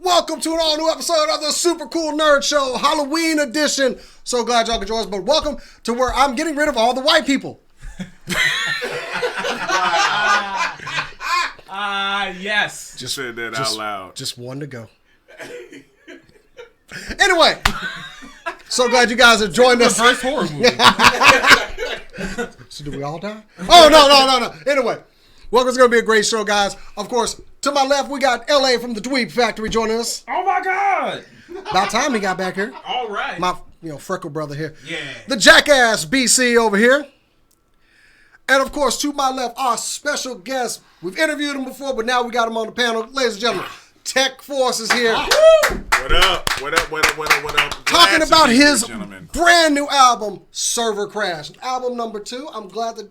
Welcome to an all-new episode of the Super Cool Nerd Show, Halloween edition. So glad y'all could join us, but welcome to where I'm getting rid of all the white people. Yes. Just said that out loud. Just one to go. Anyway, so glad you guys have joined us. First horror movie. So do we all die? Oh, no. Anyway, welcome. It's going to be a great show, guys. Of course, to my left, we got LA from the Dweeb Factory joining us. Oh my God. About time he got back here. All right. My, freckle brother here. Yeah. The Jackass BC over here. And of course, to my left, our special guest. We've interviewed him before, but now we got him on the panel. Ladies and gentlemen, Tekforce is here. What up? Talking about his brand new album, Server Crash. Album number 2. I'm glad that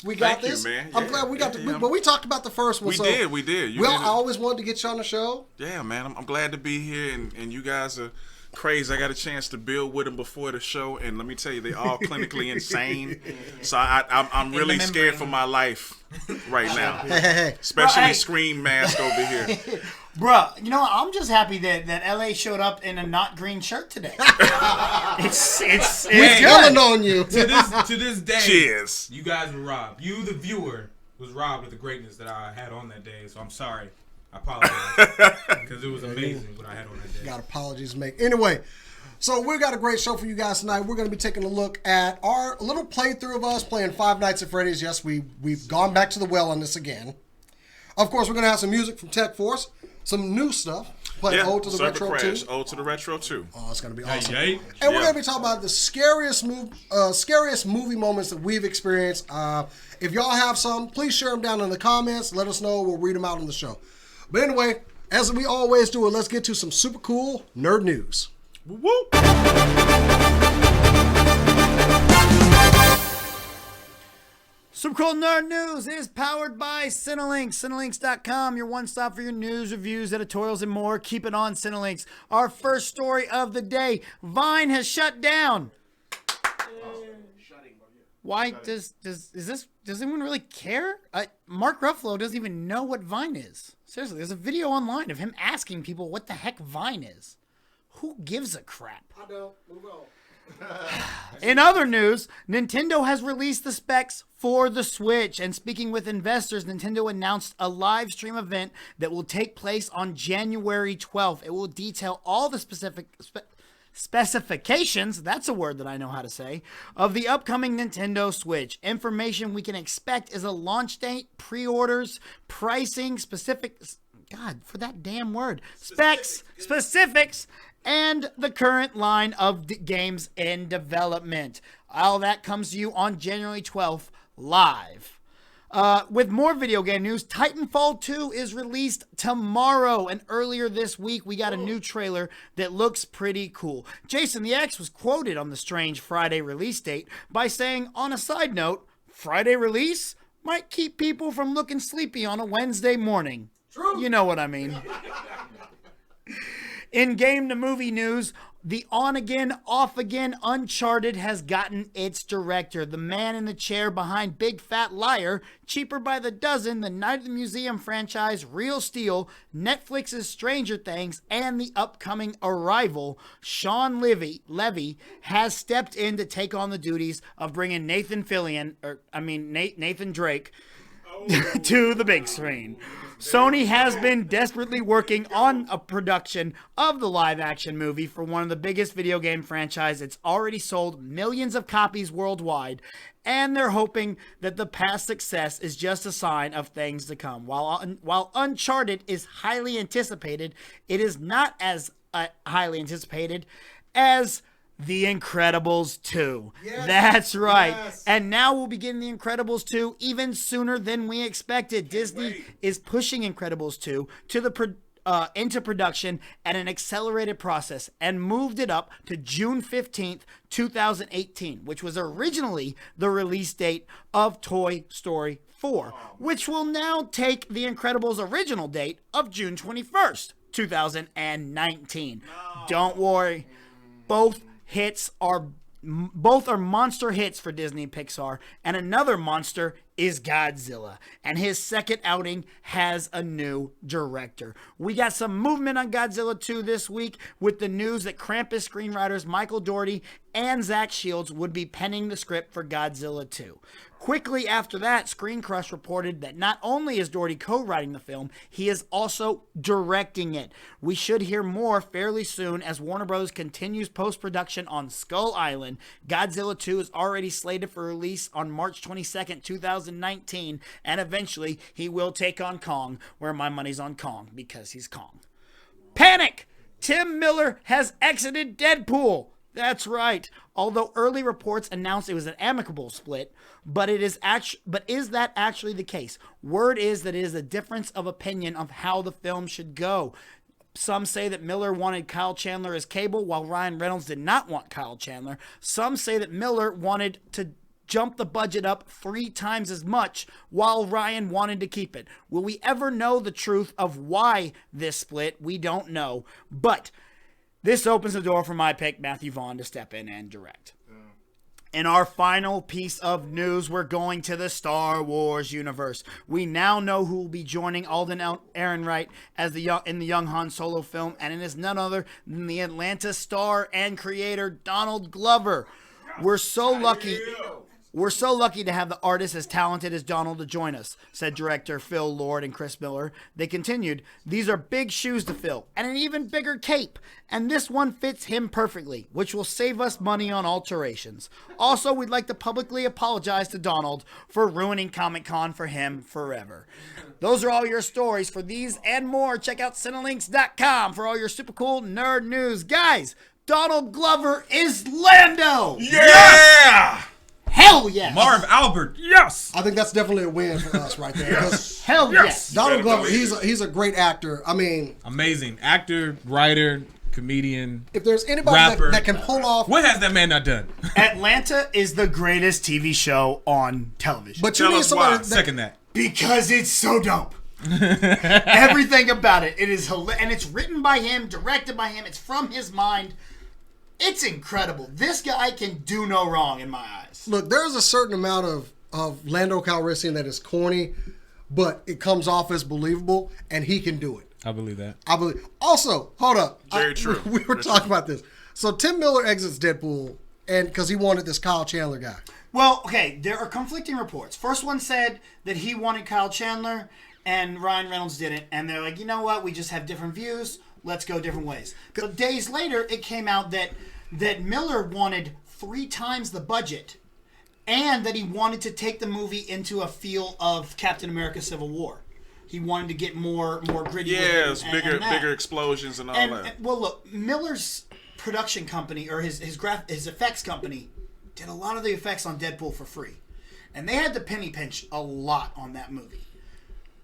we got this. Thank you, man. I'm glad we got but we talked about the first one. We did. I always wanted to get you on the show. Yeah, man. I'm glad to be here, and you guys are crazy. I got a chance to build with them before the show, and let me tell you, they all clinically insane. So I'm really scared for my life right now. Hey. Especially Scream Mask over here. Bruh, you know what? I'm just happy that LA showed up in a not green shirt today. it's We're killing on you. To this day, Cheers. You guys were robbed. You, the viewer, was robbed of the greatness that I had on that day. So I'm sorry. I apologize because it was amazing what I had on that day. Got apologies to make. Anyway, so we've got a great show for you guys tonight. We're going to be taking a look at our little playthrough of us playing Five Nights at Freddy's. Yes, we've gone back to the well on this again. Of course, we're going to have some music from Tekforce, some new stuff. Play Ode to the Retro 2. Ode to the Retro 2. Oh, it's going to be awesome. Hey. And we're going to be talking about the scariest movie moments that we've experienced. If y'all have some, please share them down in the comments. Let us know. We'll read them out on the show. But anyway, as we always do, let's get to some super cool nerd news. Woo! Super Cool Nerd News is powered by Cinelinx. Cinelinx.com, your one stop for your news, reviews, editorials, and more. Keep it on Cinelinx. Our first story of the day: Vine has shut down. Why does anyone really care? Mark Ruffalo doesn't even know what Vine is. Seriously, there's a video online of him asking people what the heck Vine is. Who gives a crap? I don't. Move on. In other news, Nintendo has released the specs for the Switch. And speaking with investors, Nintendo announced a live stream event that will take place on January 12th. It will detail all the specifications, that's a word that I know how to say, of the upcoming Nintendo Switch. Information we can expect is a launch date, pre-orders, pricing, specifics, and the current line of games in development. All that comes to you on January 12th, live. With more video game news, Titanfall 2 is released tomorrow, and earlier this week we got a new trailer that looks pretty cool. Jason the X was quoted on the strange Friday release date by saying, on a side note, Friday release might keep people from looking sleepy on a Wednesday morning. True. You know what I mean. In game to movie news, the on-again, off-again Uncharted has gotten its director. The man in the chair behind Big Fat Liar, Cheaper by the Dozen, the Night of the Museum franchise, Real Steel, Netflix's Stranger Things, and the upcoming Arrival, Sean Levy has stepped in to take on the duties of bringing Nathan Drake to the big screen. Sony has been desperately working on a production of the live-action movie for one of the biggest video game franchises. It's already sold millions of copies worldwide, and they're hoping that the past success is just a sign of things to come. While Uncharted is highly anticipated, it is not as highly anticipated as The Incredibles 2. Yes, that's right. Yes. And now we'll begin The Incredibles 2 even sooner than we expected. Disney is pushing Incredibles 2 to into production at an accelerated process and moved it up to June 15th, 2018, which was originally the release date of Toy Story 4, which will now take The Incredibles' original date of June 21st, 2019. Don't worry. Both are monster hits for Disney and Pixar, and another monster is Godzilla, and his second outing has a new director. We got some movement on Godzilla 2 this week with the news that Krampus screenwriters Michael Dougherty and Zach Shields would be penning the script for Godzilla 2. Quickly after that, Screen Crush reported that not only is Dougherty co-writing the film, he is also directing it. We should hear more fairly soon as Warner Bros. Continues post-production on Skull Island. Godzilla 2 is already slated for release on March 22nd, 2019, and eventually he will take on Kong, where my money's on Kong, because he's Kong. Panic! Tim Miller has exited Deadpool. That's right. Although early reports announced it was an amicable split, but is that actually the case? Word is that it is a difference of opinion of how the film should go. Some say that Miller wanted Kyle Chandler as Cable, while Ryan Reynolds did not want Kyle Chandler. Some say that Miller wanted to jump the budget up 3 times as much, while Ryan wanted to keep it. Will we ever know the truth of why this split? We don't know. But this opens the door for my pick, Matthew Vaughn, to step in and direct. In our final piece of news, we're going to the Star Wars universe. We now know who will be joining Alden Ehrenreich as in the young Han Solo film, and it is none other than the Atlanta star and creator Donald Glover. We're so lucky to have the artist as talented as Donald to join us, said director Phil Lord and Chris Miller. They continued, these are big shoes to fill, and an even bigger cape, and this one fits him perfectly, which will save us money on alterations. Also, we'd like to publicly apologize to Donald for ruining Comic-Con for him forever. Those are all your stories. For these and more, check out Cinelinks.com for all your super cool nerd news. Guys, Donald Glover is Lando! Yeah! Hell yes! Marv Albert, yes! I think that's definitely a win for us right there. Yes. Hell yes! Donald Glover, he's a great actor. I mean, Amazing. Actor, writer, comedian. if there's anybody Rapper. that can pull off, What has that man not done? Atlanta is the greatest TV show on television. but you Tell need us somebody why. that, Second that. Because it's so dope. Everything about it. It is hilarious. And it's written by him, directed by him. It's from his mind. It's incredible. This guy can do no wrong in my eyes. look, there's a certain amount of Lando Calrissian that is corny, but it comes off as believable, and he can do it. I believe that. I believe. Also, hold up. Very true. We were Very talking about this. So Tim Miller exits Deadpool, and because he wanted this Kyle Chandler guy. Well, okay, there are conflicting reports. First one said that he wanted Kyle Chandler, and Ryan Reynolds didn't. And they're like, you know what? We just have different views. Let's go different ways. So days later, it came out that Miller wanted 3 times the budget, and that he wanted to take the movie into a feel of Captain America: Civil War. He wanted to get more gritty. Yeah, with it bigger explosions and all that. well, look, Miller's production company or his effects company did a lot of the effects on Deadpool for free, and they had to penny pinch a lot on that movie.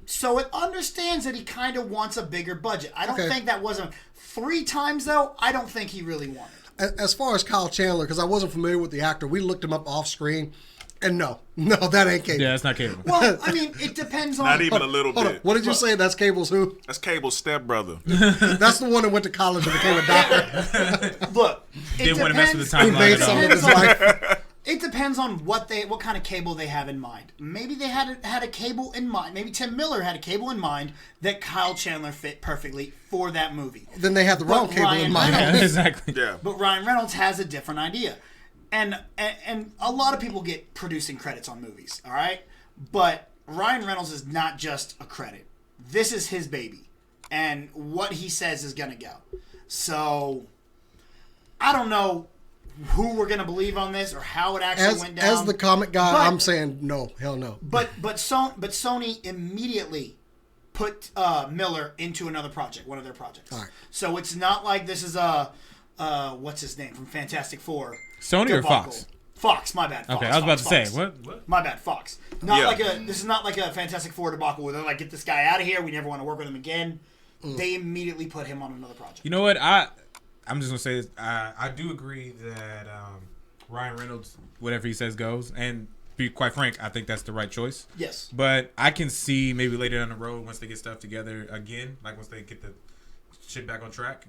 So it understands that he kind of wants a bigger budget. I don't think that wasn't 3 times though. I don't think he really wanted. As far as Kyle Chandler, because I wasn't familiar with the actor, we looked him up off screen, and no, that ain't Cable. Yeah, that's not Cable. Well, I mean, it depends on. Not even a little Hold on. bit. What did you say? That's Cable's who? That's Cable's stepbrother. That's the one that went to college and became a doctor. Look, it Didn't want to mess with the He timeline made at some all. of his life. It depends on what kind of cable they have in mind. Maybe they had a cable in mind. Maybe Tim Miller had a cable in mind that Kyle Chandler fit perfectly for that movie. Then they had the wrong But Cable Ryan in mind. Reynolds- Exactly. Yeah. But Ryan Reynolds has a different idea. And a lot of people get producing credits on movies, all right? But Ryan Reynolds is not just a credit. This is his baby. And what he says is going to go. So, I don't know who we're going to believe on this or how it actually went down. As the comic guy, But- I'm saying no, hell no. But Sony immediately put Miller into another project, one of their projects. All right. So it's not like this is a what's his name from Fantastic Four. Sony or debacle. Fox? Fox, my bad. Fox, Okay, I was about to say, Fox. what? My bad, Fox. This is not like a Fantastic Four debacle where they're like, get this guy out of here. We never want to work with him again. They immediately put him on another project. You know what? I'm just gonna say this. I do agree that Ryan Reynolds, whatever he says goes, and be quite frank, I think that's the right choice. Yes. But I can see maybe later down the road, once they get stuff together again, like once they get the shit back on track,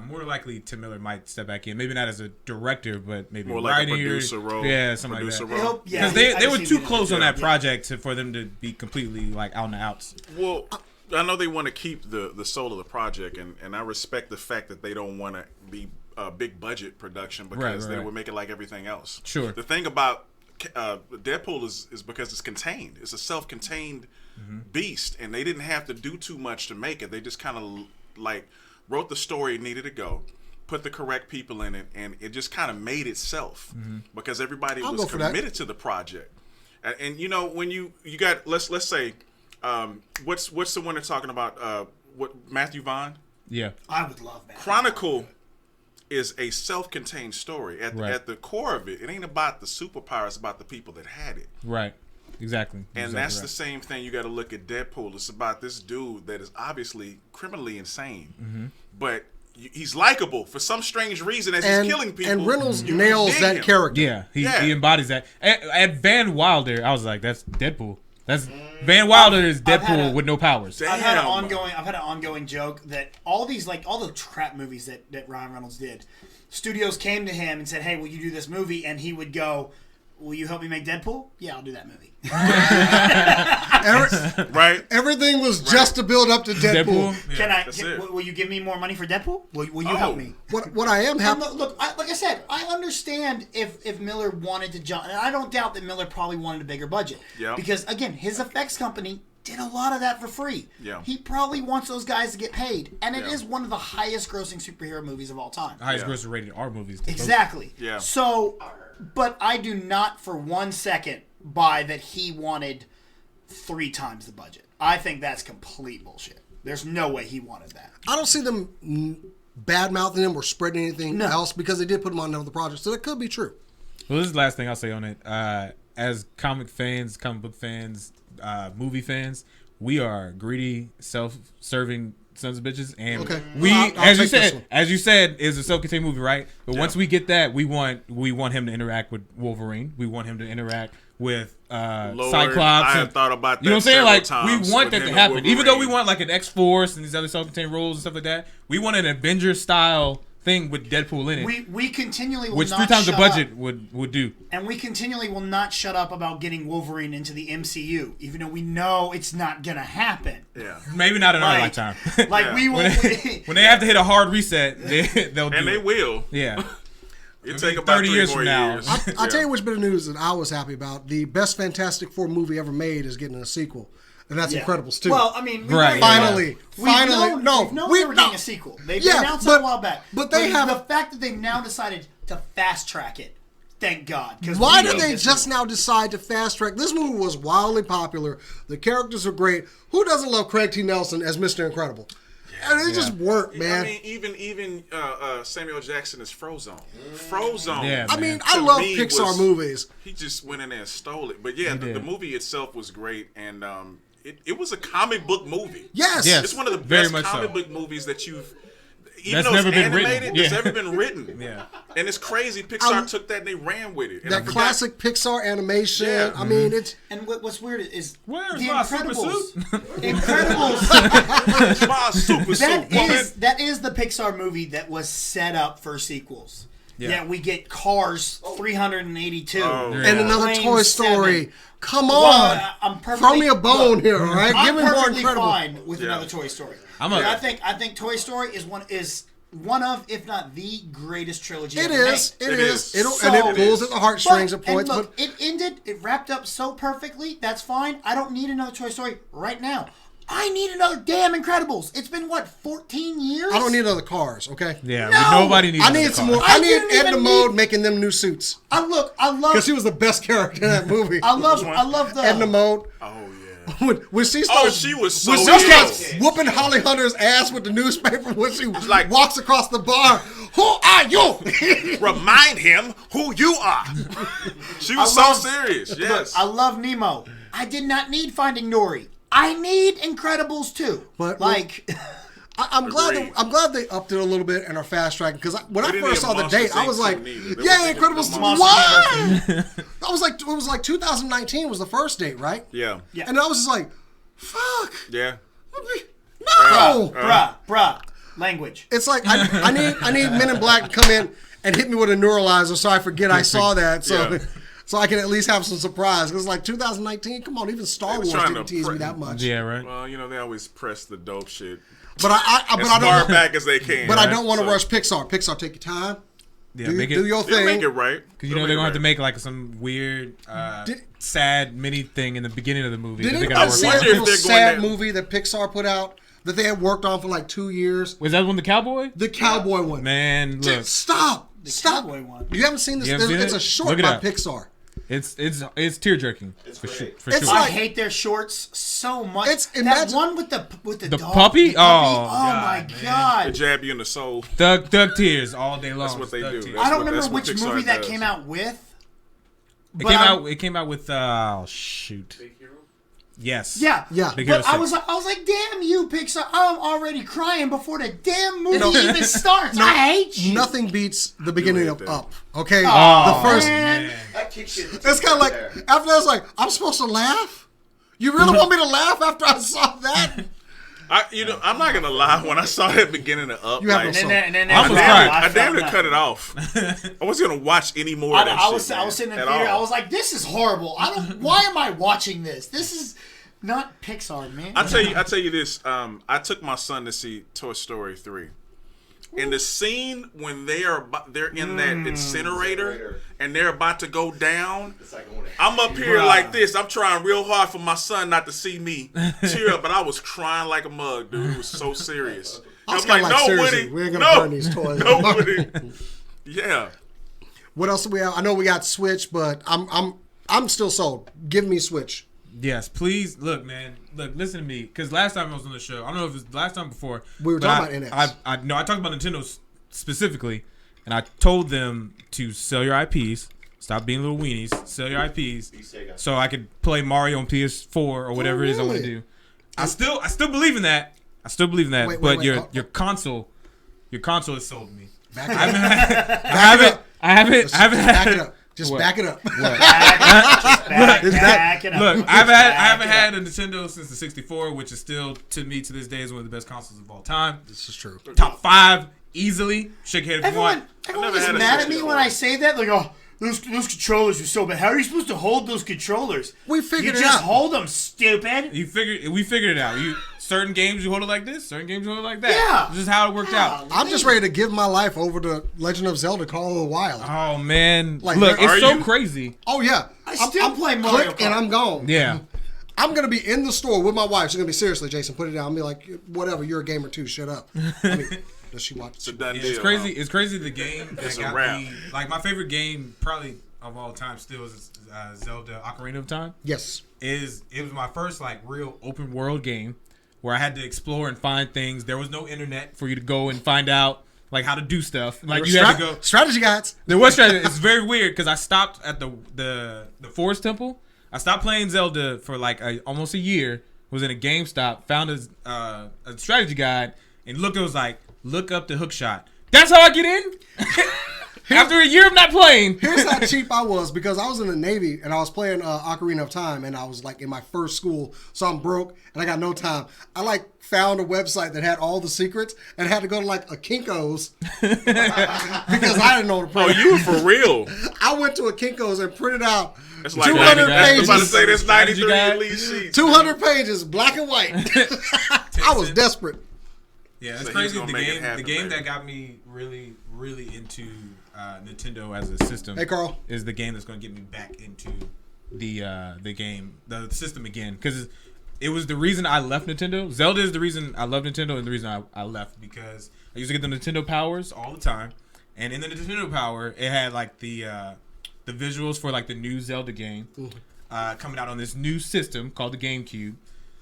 more likely Tim Miller might step back in. Maybe not as a director, but maybe More like a writing producer role. Yeah, something like that. Role. Because they were too close on that project for them to be completely like out and outs. Well, I know they want to keep the soul of the project, and I respect the fact that they don't want to be a big budget production because they would make it like everything else. Sure. The thing about Deadpool is because it's contained. It's a self-contained beast, and they didn't have to do too much to make it. They just kind of like wrote the story it needed to go, put the correct people in it, and it just kind of made itself because everybody was committed to the project. And you know, when you got let's say what's the one they're talking about? What Matthew Vaughn? Yeah, I would love that. Chronicle is a self-contained story. At the core of it, it ain't about the superpower. It's about the people that had it. Right. Exactly. And that's the same thing. You got to look at Deadpool. It's about this dude that is obviously criminally insane, but he's likable for some strange reason as he's killing people. And Reynolds nails that character. Yeah, he embodies that. At Van Wilder, I was like, that's Deadpool. That's Van Wilder is Deadpool with no powers. I've had an ongoing joke that all the trap movies that Ryan Reynolds did, studios came to him and said, "Hey, will you do this movie?" And he would go, "Will you help me make Deadpool?" "Yeah, I'll do that movie." Right. Everything was just to build up to Deadpool. Yeah. Will you give me more money for Deadpool? Will you help me? What I am happy. Look, like I said, I understand if Miller wanted to jump, and I don't doubt that Miller probably wanted a bigger budget. Yeah. Because again, his effects company did a lot of that for free. Yeah. He probably wants those guys to get paid, and it is one of the highest grossing superhero movies of all time. Highest grossing rated R movies. Exactly. Yeah. So, but I do not for 1 second buy that he wanted 3 times the budget. I think that's complete bullshit. There's no way he wanted that. I don't see them bad-mouthing him or spreading anything else because they did put him on another project, so that could be true. Well, this is the last thing I'll say on it. As comic book fans, movie fans, we are greedy, self-serving sons of bitches, and as you said, is a self-contained movie, right? But once we get that, we want him to interact with Wolverine. We want him to interact with Cyclops. I have thought about that. You know what I'm saying? Like, we want that to happen, Wolverine. even though we want like an X-Force and these other self-contained roles and stuff like that. We want an Avengers style thing with Deadpool in it. We continually will which not 3 times the shut budget up. would do. And we continually will not shut up about getting Wolverine into the MCU, even though we know it's not gonna happen. Yeah. Maybe not in our lifetime. We will. When they have to hit a hard reset, they'll do and they will. Yeah. It'll take about 30 years more from now. years. I'll tell you which bit of news that I was happy about. The best Fantastic Four movie ever made is getting a sequel. And that's Incredibles 2. Well, I mean, finally. We've known they were getting a sequel. They announced it a while back. But the fact that they've now decided to fast track it. Thank God. Why did they just now decide to fast track? This movie was wildly popular. The characters are great. Who doesn't love Craig T. Nelson as Mr. Incredible? And it just worked, man. I mean, even Samuel Jackson is Frozone. Frozone. Yeah, I mean, I love Pixar movies. He just went in there and stole it. But yeah, the movie itself was great, and it was a comic book movie. Yes. It's one of the best comic book movies that you've. Even That's though never it's been animated, written. it's ever been written. Yeah. And it's crazy. Pixar took that and they ran with it. And That classic Pixar animation. Yeah. I mean, it's... And what's weird is Where's the my Incredibles. super Incredibles. My super suit, woman. That is the Pixar movie that was set up for sequels. Yeah, we get Cars 382. And another Plane Toy Story. 7. Come on. Well, I'm throw me a bone here, all right? Give me more perfectly Incredible. fine with another Toy Story. I think Toy Story is one of, if not the greatest trilogy ever made. It is. And it pulls at the heartstrings at points. Look, it wrapped up so perfectly. That's fine. I don't need another Toy Story right now. I need another damn Incredibles. It's been 14 years? I don't need other cars, okay? Yeah, No! nobody needs. I need some more. I need Edna Mode making them new suits. I love Because she was the best character in that movie. I love the Edna Mode. Oh, yeah. When she starts, she was so when she ill. starts whooping Holly Hunter's ass with the newspaper when she walks across the bar. Who are you? Remind him who you are. She was so serious. Yes. I love Nemo. I did not need Finding Dory. I need Incredibles too. But I'm glad they upped it a little bit and are fast tracking because when I first saw the date, I was like, "Yeah, Incredibles 2." What? I was like, it was like 2019 was the first date, right? Yeah. And I was just like, "Fuck." Yeah. No. Bruh. Language. It's like I need Men in Black to come in and hit me with a neuralizer so I forget I saw that. So I can at least have some surprise. Because like 2019, come on, even Star Wars didn't tease me that much. Yeah, right. Well, they always press the dope shit. But I as far back as they can. But I don't want to rush Pixar. Pixar, take your time. Yeah, do your thing. Make it right. Because they're going to have to make like some weird, sad mini thing in the beginning of the movie. Did anybody see that little sad movie that Pixar put out that they had worked on for like 2 years? Was that one the cowboy? The cowboy one. Man, look. Stop. Cowboy one. You haven't seen this? It's a short by Pixar. It's tear jerking. For sure. I hate their shorts so much. That one with the dog, puppy. My god! They jab you in the soul. Thug tears all day long. That's what they do. I don't remember which movie that came out with. It came out with shoot. Big Hero? Yes. Yeah. But I was like, damn you, Pixar! I'm already crying before the damn movie even starts. I hate you. Nothing beats the beginning of Up. Okay, the first. Man. That kicks you. It's kind of like after that, it's like I'm supposed to laugh. You really want me to laugh after I saw that? I'm not gonna lie. When I saw that beginning of Up, you have I damn near cut it off. I wasn't gonna watch any more of that I was shit, sitting in the theater. I was like, "This is horrible. Why am I watching this? This is not Pixar, man." I tell you this. I took my son to see Toy Story 3. And the scene when they're in that incinerator and they're about to go down, I'm up here like this. I'm trying real hard for my son not to see me tear up, but I was crying like a mug, dude. It was so serious. I was like, no, Woody, we ain't gonna burn these toys. No, Woody. Yeah. What else do we have? I know we got Switch, but I'm still sold. Give me Switch. Yes, please. Look, man. Look, listen to me. Because last time I was on the show, I don't know if it was the last time before. We were talking about NX. I talked about Nintendo specifically, and I told them to sell your IPs, stop being little weenies, sell your IPs, so I could play Mario on PS4 or whatever it is I want to do. I still believe in that. But your console has sold me. Back it up. I haven't back it up. Just back it up. Look, I haven't had a Nintendo since the 64, which is still, to me, to this day, is one of the best consoles of all time. This is true. Top 5, easily. Shake your head if you want. Everyone is mad at me when I say that. Like, oh, those controllers are so bad. How are you supposed to hold those controllers? We figured it out. You just hold them, stupid. We figured it out. Certain games you hold it like this, certain games you hold it like that. Yeah. This is how it worked out. I'm just ready to give my life over to Legend of Zelda Call of the Wild. Oh, man. Like, look, it's so crazy. Oh, yeah. I still play Mario Kart. And I'm gone. Yeah. I'm going to be in the store with my wife. She's going to be, seriously, Jason, put it down. I'll be like, whatever, you're a gamer too. Shut up. I mean, does she watch? It's a done deal. It's crazy. It's crazy the game that It's a got wrap. me. Like, my favorite game, probably of all time, still is Zelda Ocarina of Time. Yes. It was my first, like, real open world game where I had to explore and find things. There was no internet for you to go and find out, like, how to do stuff. Like, you had to go. Strategy guides. There was strategy. It's very weird because I stopped at the Forest Temple. I stopped playing Zelda for like almost a year. Was in a GameStop, found a strategy guide, and it was like, look up the hook shot. That's how I get in. After a year of not playing. Here's how cheap I was, because I was in the Navy and I was playing Ocarina of Time, and I was like in my first school, so I'm broke and I got no time. I like found a website that had all the secrets and had to go to like a Kinko's because I didn't know the price. Oh, you for real? I went to a Kinko's and printed out It's like 200 I was about to pages. say there's 93 elite sheets. 200 pages, black and white. I was desperate. Yeah, it's So he's crazy. gonna make it happen, The game baby. that got me really, really into Nintendo as a system. Hey, Carl. Is the game that's going to get me back into the game, the system again, because it was the reason I left Nintendo. Zelda is the reason I love Nintendo, and the reason I left, because I used to get the Nintendo Powers all the time, and in the Nintendo Power, it had like the visuals for like the new Zelda game coming out on this new system called the GameCube.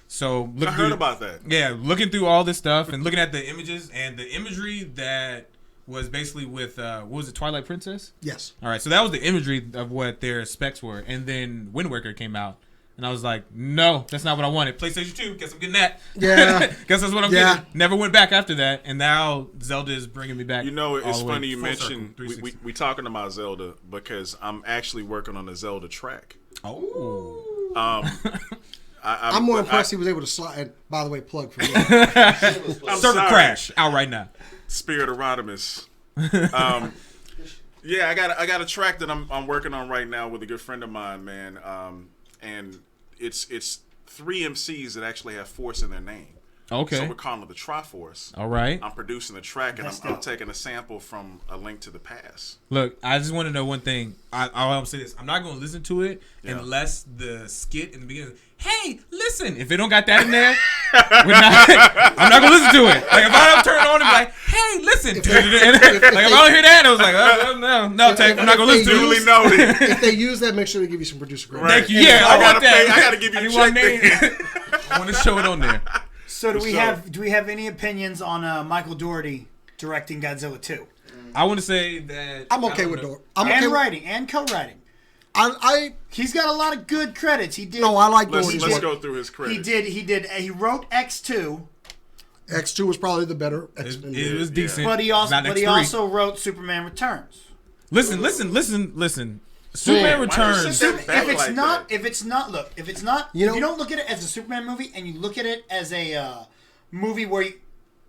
So I heard about that. Yeah, looking through all this stuff and looking at the images and the imagery that was basically with what was it, Twilight Princess? Yes. All right, so that was the imagery of what their specs were, and then Wind Waker came out, and I was like, no, that's not what I wanted. PlayStation 2, guess I'm getting that. Yeah. Guess that's what I'm getting. Never went back after that, and now Zelda is bringing me back. You know, it's funny you full mentioned circle, we talking about Zelda because I'm actually working on a Zelda track. Oh. I'm more impressed he was able to slide. And by the way, plug for me. Circle crash out right now. Spirit of Rodimus. Yeah, I got a track that I'm working on right now with a good friend of mine, man. And it's 3 MCs that actually have force in their name. Okay. So we're calling it the Triforce. All right. I'm producing the track, and I'm taking a sample from A Link to the Past. Look, I just want to know one thing. I'll say this. I'm not going to listen to it unless the skit in the beginning, hey, listen. If it don't got that in there, I'm not going to listen to it. Like, if I don't turn it on and be like, hey, listen. Like, if I don't hear that, I was like, no, Tate, I'm not going to listen to it. Duly noted. If they use that, make sure they give you some producer credit. Right. Thank you. Yeah, I want that. I got to give you a check. I want to show it on there. So do we have any opinions on Michael Dougherty directing Godzilla 2? I want to say that I'm okay with Dougherty. Writing and co-writing. He's got a lot of good credits. He did. No, I like Dougherty's Let's work. go through his credits. He wrote X2. X2 was probably the better X-Men. it was decent. But he also wrote Superman Returns. Listen. Superman Returns. If you don't look at it as a Superman movie and you look at it as a movie where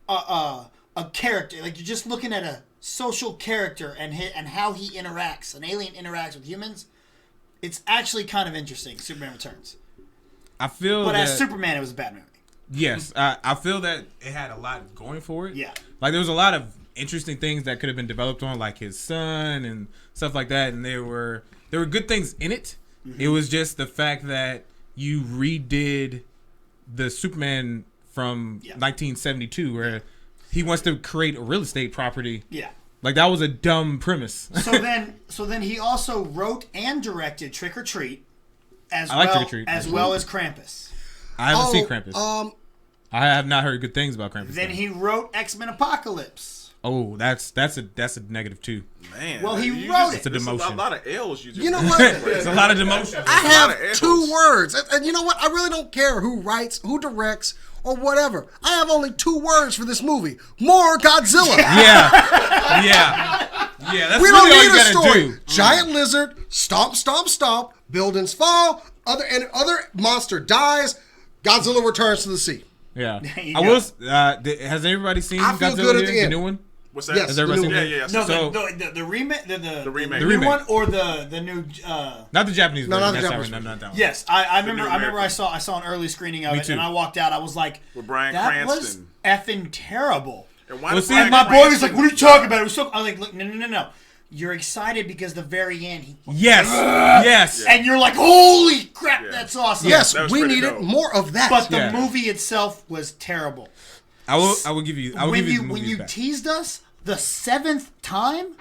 a character, like you're just looking at a social character and how he interacts, an alien interacts with humans, it's actually kind of interesting. Superman Returns. But as Superman, it was a bad movie. Yes, I feel that it had a lot going for it. Yeah, like there was a lot of interesting things that could have been developed on, like his son and stuff like that, and there were good things in it. Mm-hmm. It was just the fact that you redid the Superman from 1972, where he wants to create a real estate property. Yeah, like that was a dumb premise. So then he also wrote and directed Trick or Treat, as well as Krampus. I haven't seen Krampus. I have not heard good things about Krampus. Then he wrote X-Men Apocalypse. Oh, that's a negative too. Man, well, he wrote it. It's a demotion. A lot of L's. You know what? It's a lot of demotion. I have 2 words, and you know what? I really don't care who writes, who directs, or whatever. I have only 2 words for this movie: more Godzilla. Yeah. That's we really don't all need you a gotta story. do. Giant lizard, stomp, stomp, stomp. Buildings fall. Other monster dies. Godzilla returns to the sea. Yeah. Has everybody seen Godzilla the new one? What's that? Yes, Has everybody seen Yeah. No, so, the remake, the remake. new one, or the new. Not the Japanese version. not the That's Japanese not that one. Yes, I remember. American. I saw an early screening of Me it, too. and I walked out. I was like, With Bryan that Cranston. was effing terrible. And why Well, did see, Bryan My boy was Cranston- like, "What are you talking about?" It was so. I was like, "Look, no. You're excited because the very end, he Yes. and you're like, holy crap, Yeah. that's awesome. Yes, That was we pretty needed dope. more of that. But the movie itself was terrible. I will give you. I will give you the When movies you back. teased us the 7th time,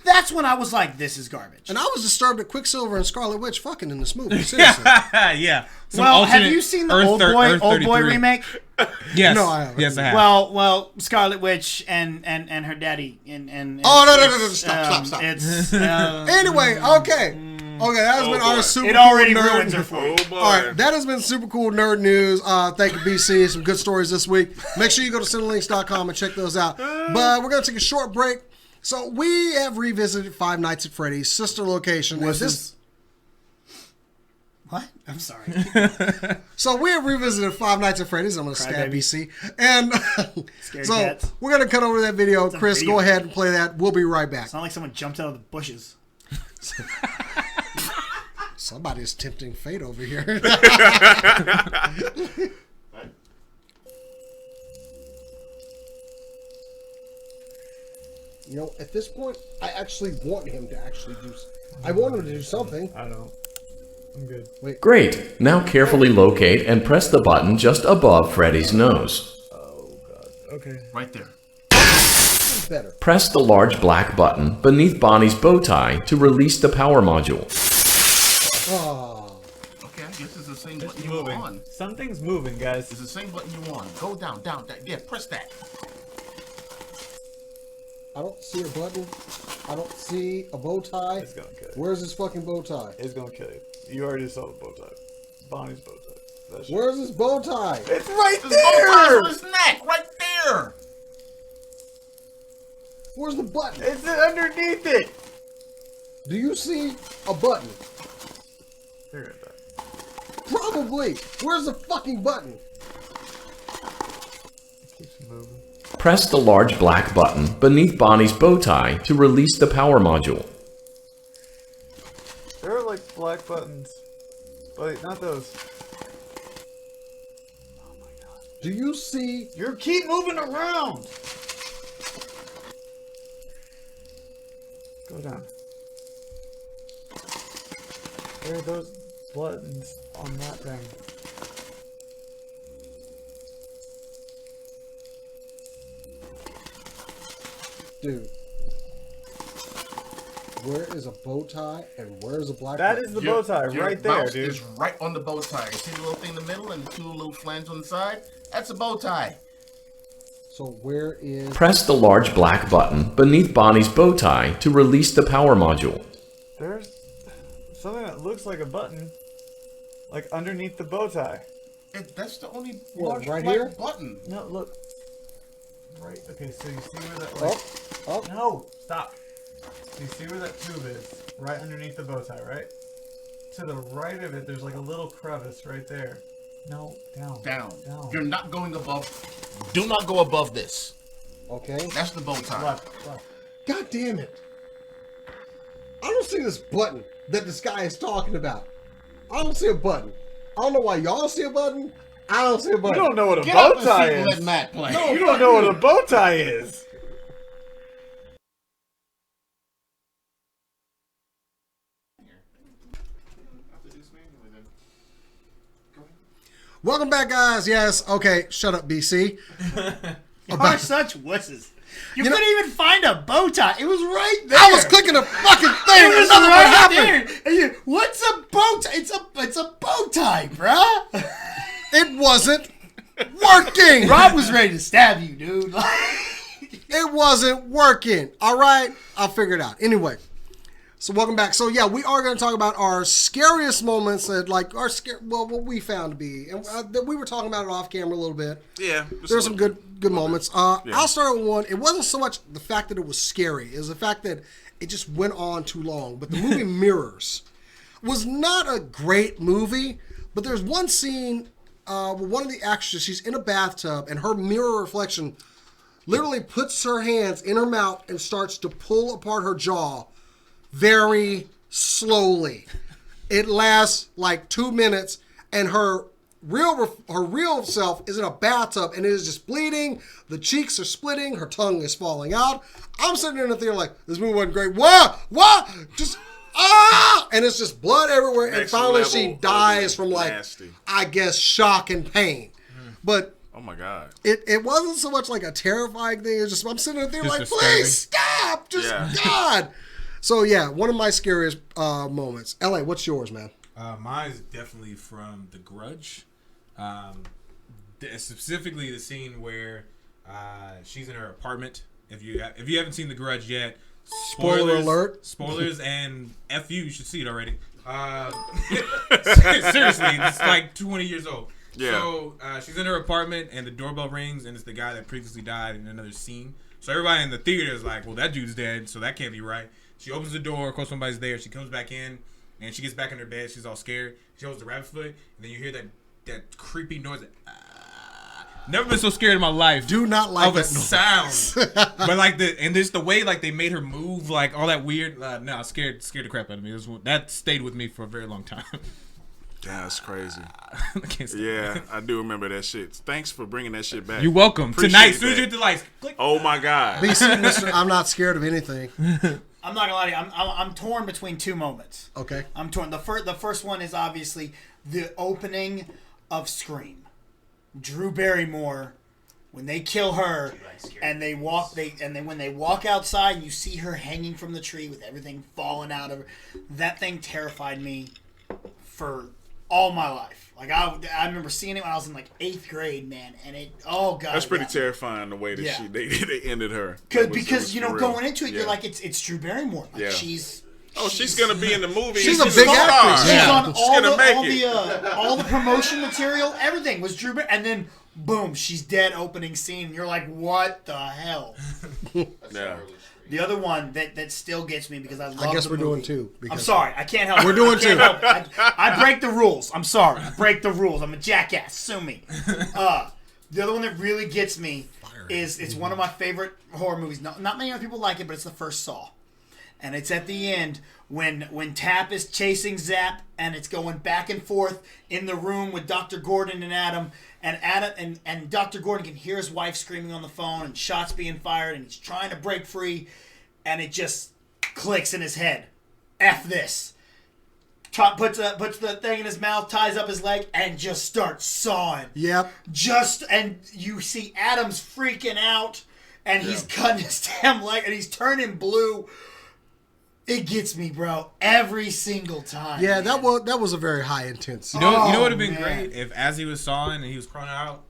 that's when I was like, this is garbage. And I was disturbed at Quicksilver and Scarlet Witch fucking in this movie. Seriously. Yeah. Some Well, have alternate you seen the Earth Old Earth Boy 33. remake? Yes. No, I haven't. Yes, I have. Well, Scarlet Witch and her daddy and Oh, no, stop. It's Anyway, okay, that has been our super it cool already nerd. ruins her for you. Oh boy. All right, that has been super cool nerd news. Thank you, BC. Some good stories this week. Make sure you go to cinelinks.com and check those out. But we're gonna take a short break. So we have revisited Five Nights at Freddy's sister location. What? I'm sorry. So we have revisited Five Nights at Freddy's. I'm going to stab baby. BC. And Scared so cats. we're going to cut over that video. a Chris, video. go ahead and play that. We'll be right back. It's not like someone jumped out of the bushes. Somebody's tempting fate over here. You know, at this point, I actually want him to actually do. I want him to do something. I don't. I'm good. Wait. Great. Now carefully locate and press the button just above Freddy's nose. Oh god. Okay. Right there. Better. Press the large black button beneath Bonnie's bow tie to release the power module. Oh. Okay, I guess it's the same It's button you moving. on. Something's moving, guys. It's the same button you on. Go down. Yeah, press that. I don't see a button. I don't see a bow tie. It's gonna kill you. Where's his fucking bow tie? It's gonna kill you. You already saw the bow tie. Bonnie's bow tie. That's Where's his bow tie? It's right There's both ties there! on his neck, right there. Where's the button? It's underneath it! Do you see a button? Figure it out. Probably. Where's the fucking button? It keeps moving. Press the large black button beneath Bonnie's bow tie to release the power module. There are like black buttons. Wait, not those. Do you see? You keep moving around. Go down. There are those buttons on that thing. Dude. Where is a bow tie and where's a black That button? is the bow tie Your right there, mouse dude. is right on the bow tie. You see the little thing in the middle and the two little flanges on the side? That's a bow tie. So where is... Press the large black button beneath Bonnie's bow tie to release the power module. There's something that looks like a button, like underneath the bow tie. That's the only What, large right black here? button. No, look. Right. Okay, so you see where that like? Oh. No, stop. You see where that tube is? Right underneath the bow tie, right? To the right of it, there's like a little crevice right there. No, down. Down. Down. You're not going above. Do not go above this. Okay. That's the bow tie. Left, left. God damn it. I don't see this button that this guy is talking about. I don't see a button. I don't know why y'all see a button. I don't see a You button. don't know what a Get bow up and tie sit and is. let Matt play. You don't know what a bow tie is. Welcome back, guys. Yes. Okay. Shut up, BC. You are such wusses. You couldn't even find a bow tie. It was right there. I was clicking a fucking thing. It was Nothing would right happen. there. And you, what's a bow tie? It's a bow tie, bruh. It wasn't working. Rob was ready to stab you, dude. It wasn't working. All right. I'll figure it out. Anyway. So welcome back. So yeah, we are going to talk about our scariest moments that like our what we found to be, and that we were talking about it off camera a little bit. Yeah. There were some good moments. I'll start with one. It wasn't so much the fact that it was scary; it was the fact that it just went on too long. But the movie Mirrors was not a great movie. But there's one scene where one of the actresses, she's in a bathtub, and her mirror reflection literally puts her hands in her mouth and starts to pull apart her jaw very slowly. It lasts like 2 minutes, and her real self is in a bathtub, and it is just bleeding. The cheeks are splitting. Her tongue is falling out. I'm sitting in the theater like, this movie wasn't great. What? Just and it's just blood everywhere. Next and finally, level she dies from like, nasty. I guess, shock and pain. But Oh my God. it wasn't so much like a terrifying thing. It's just I'm sitting in the theater Just like, disturbing. please stop. Just Yeah. God. So yeah, one of my scariest moments. LA, what's yours, man? Mine is definitely from The Grudge. Specifically the scene where she's in her apartment. If you haven't seen The Grudge yet, Spoiler alert. Spoilers and F you should see it already. Seriously, it's like 20 years old. Yeah. So she's in her apartment and the doorbell rings and it's the guy that previously died in another scene. So everybody in the theater is like, well, that dude's dead, so that can't be right. She opens the door, of course somebody's there. She comes back in and she gets back in her bed. She's all scared. She holds the rabbit foot and then you hear that creepy noise. Never been so scared in my life. Do not like of a that noise. sound. But like there's the way like they made her move, like all that weird. No, scared the crap out of me. That stayed with me for a very long time. Yeah, that's crazy. I can't stand Yeah, I do remember that shit. Thanks for bringing that shit back. You're welcome. Appreciate Tonight, as soon as that. you hit the lights, click. Oh my God. BC, Mr. I'm not scared of anything. I'm not gonna lie to you. I'm torn between two moments. Okay. I'm torn. The first one is obviously the opening of Scream. Drew Barrymore, when they kill her and when they walk outside and you see her hanging from the tree with everything falling out of her, that thing terrified me for all my life. Like I remember seeing it when I was in like 8th grade, man, and God. That's pretty terrifying the way that Yeah. they ended her. Because you know, for real. going into it, Yeah. you're like it's Drew Barrymore. Like Yeah. she's gonna be in the movie. She's a big star. actress. She's Yeah. on She's gonna make all the promotion material. Everything was Drew Barrymore, and then boom, she's dead. Opening scene. And you're like, what the hell? Yeah. The other one that still gets me because I love. I guess the we're movie. doing two. I'm sorry, I can't help. We're doing two. I break the rules. I'm sorry, I break the rules. I'm a jackass. Sue me. The other one that really gets me is it's one of my favorite horror movies. Not many other people like it, but it's the first Saw. And it's at the end when Tap is chasing Zap and it's going back and forth in the room with Dr. Gordon and Adam. And Dr. Gordon can hear his wife screaming on the phone and shots being fired and he's trying to break free and it just clicks in his head. F this. Puts the thing in his mouth, ties up his leg, and just starts sawing. Yep. And you see Adam's freaking out and he's cutting his damn leg and he's turning blue. It gets me, bro, every single time. Yeah, man. that was a very high intense. You know what would have been great if as he was sawing and he was crying out,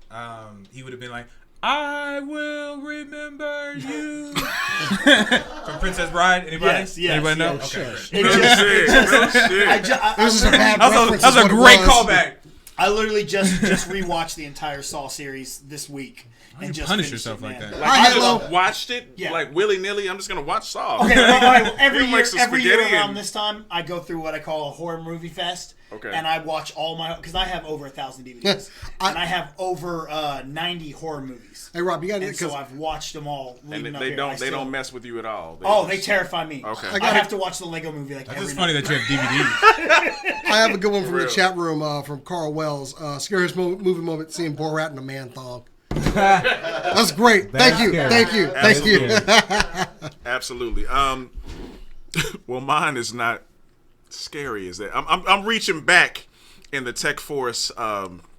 he would have been like, "I will remember you." From Princess Bride. Anybody? Yes. Anybody know? Yeah, Okay. sure. It This is a bad That reference, was is a what it great was. callback. I literally just rewatched the entire Saw series this week. You And just punish finished yourself it, like man. that. Like, Hi, I Halo. just watched it Yeah. like willy-nilly. I'm just going to watch Saw. Okay, well, all right, well, You make some every year spaghetti around and- this time, I go through what I call a horror movie fest. Okay. And I watch all my, because I have over 1,000 DVDs. And I have over 90 horror movies. Hey Rob, you got And it so because I've watched them all. And leading up they here. don't I still- don't mess with you at all. They terrify me. Okay. I have to watch the Lego movie like It's every just funny night. that you have DVDs. I have a good one from the real. chat room from Carl Wells. Scariest movie moment: seeing Borat in a man thong. That's great. Thank you. scary. Thank you. Thank you. Absolutely. Well, mine is not scary. Is that I'm reaching back in the Tekforce.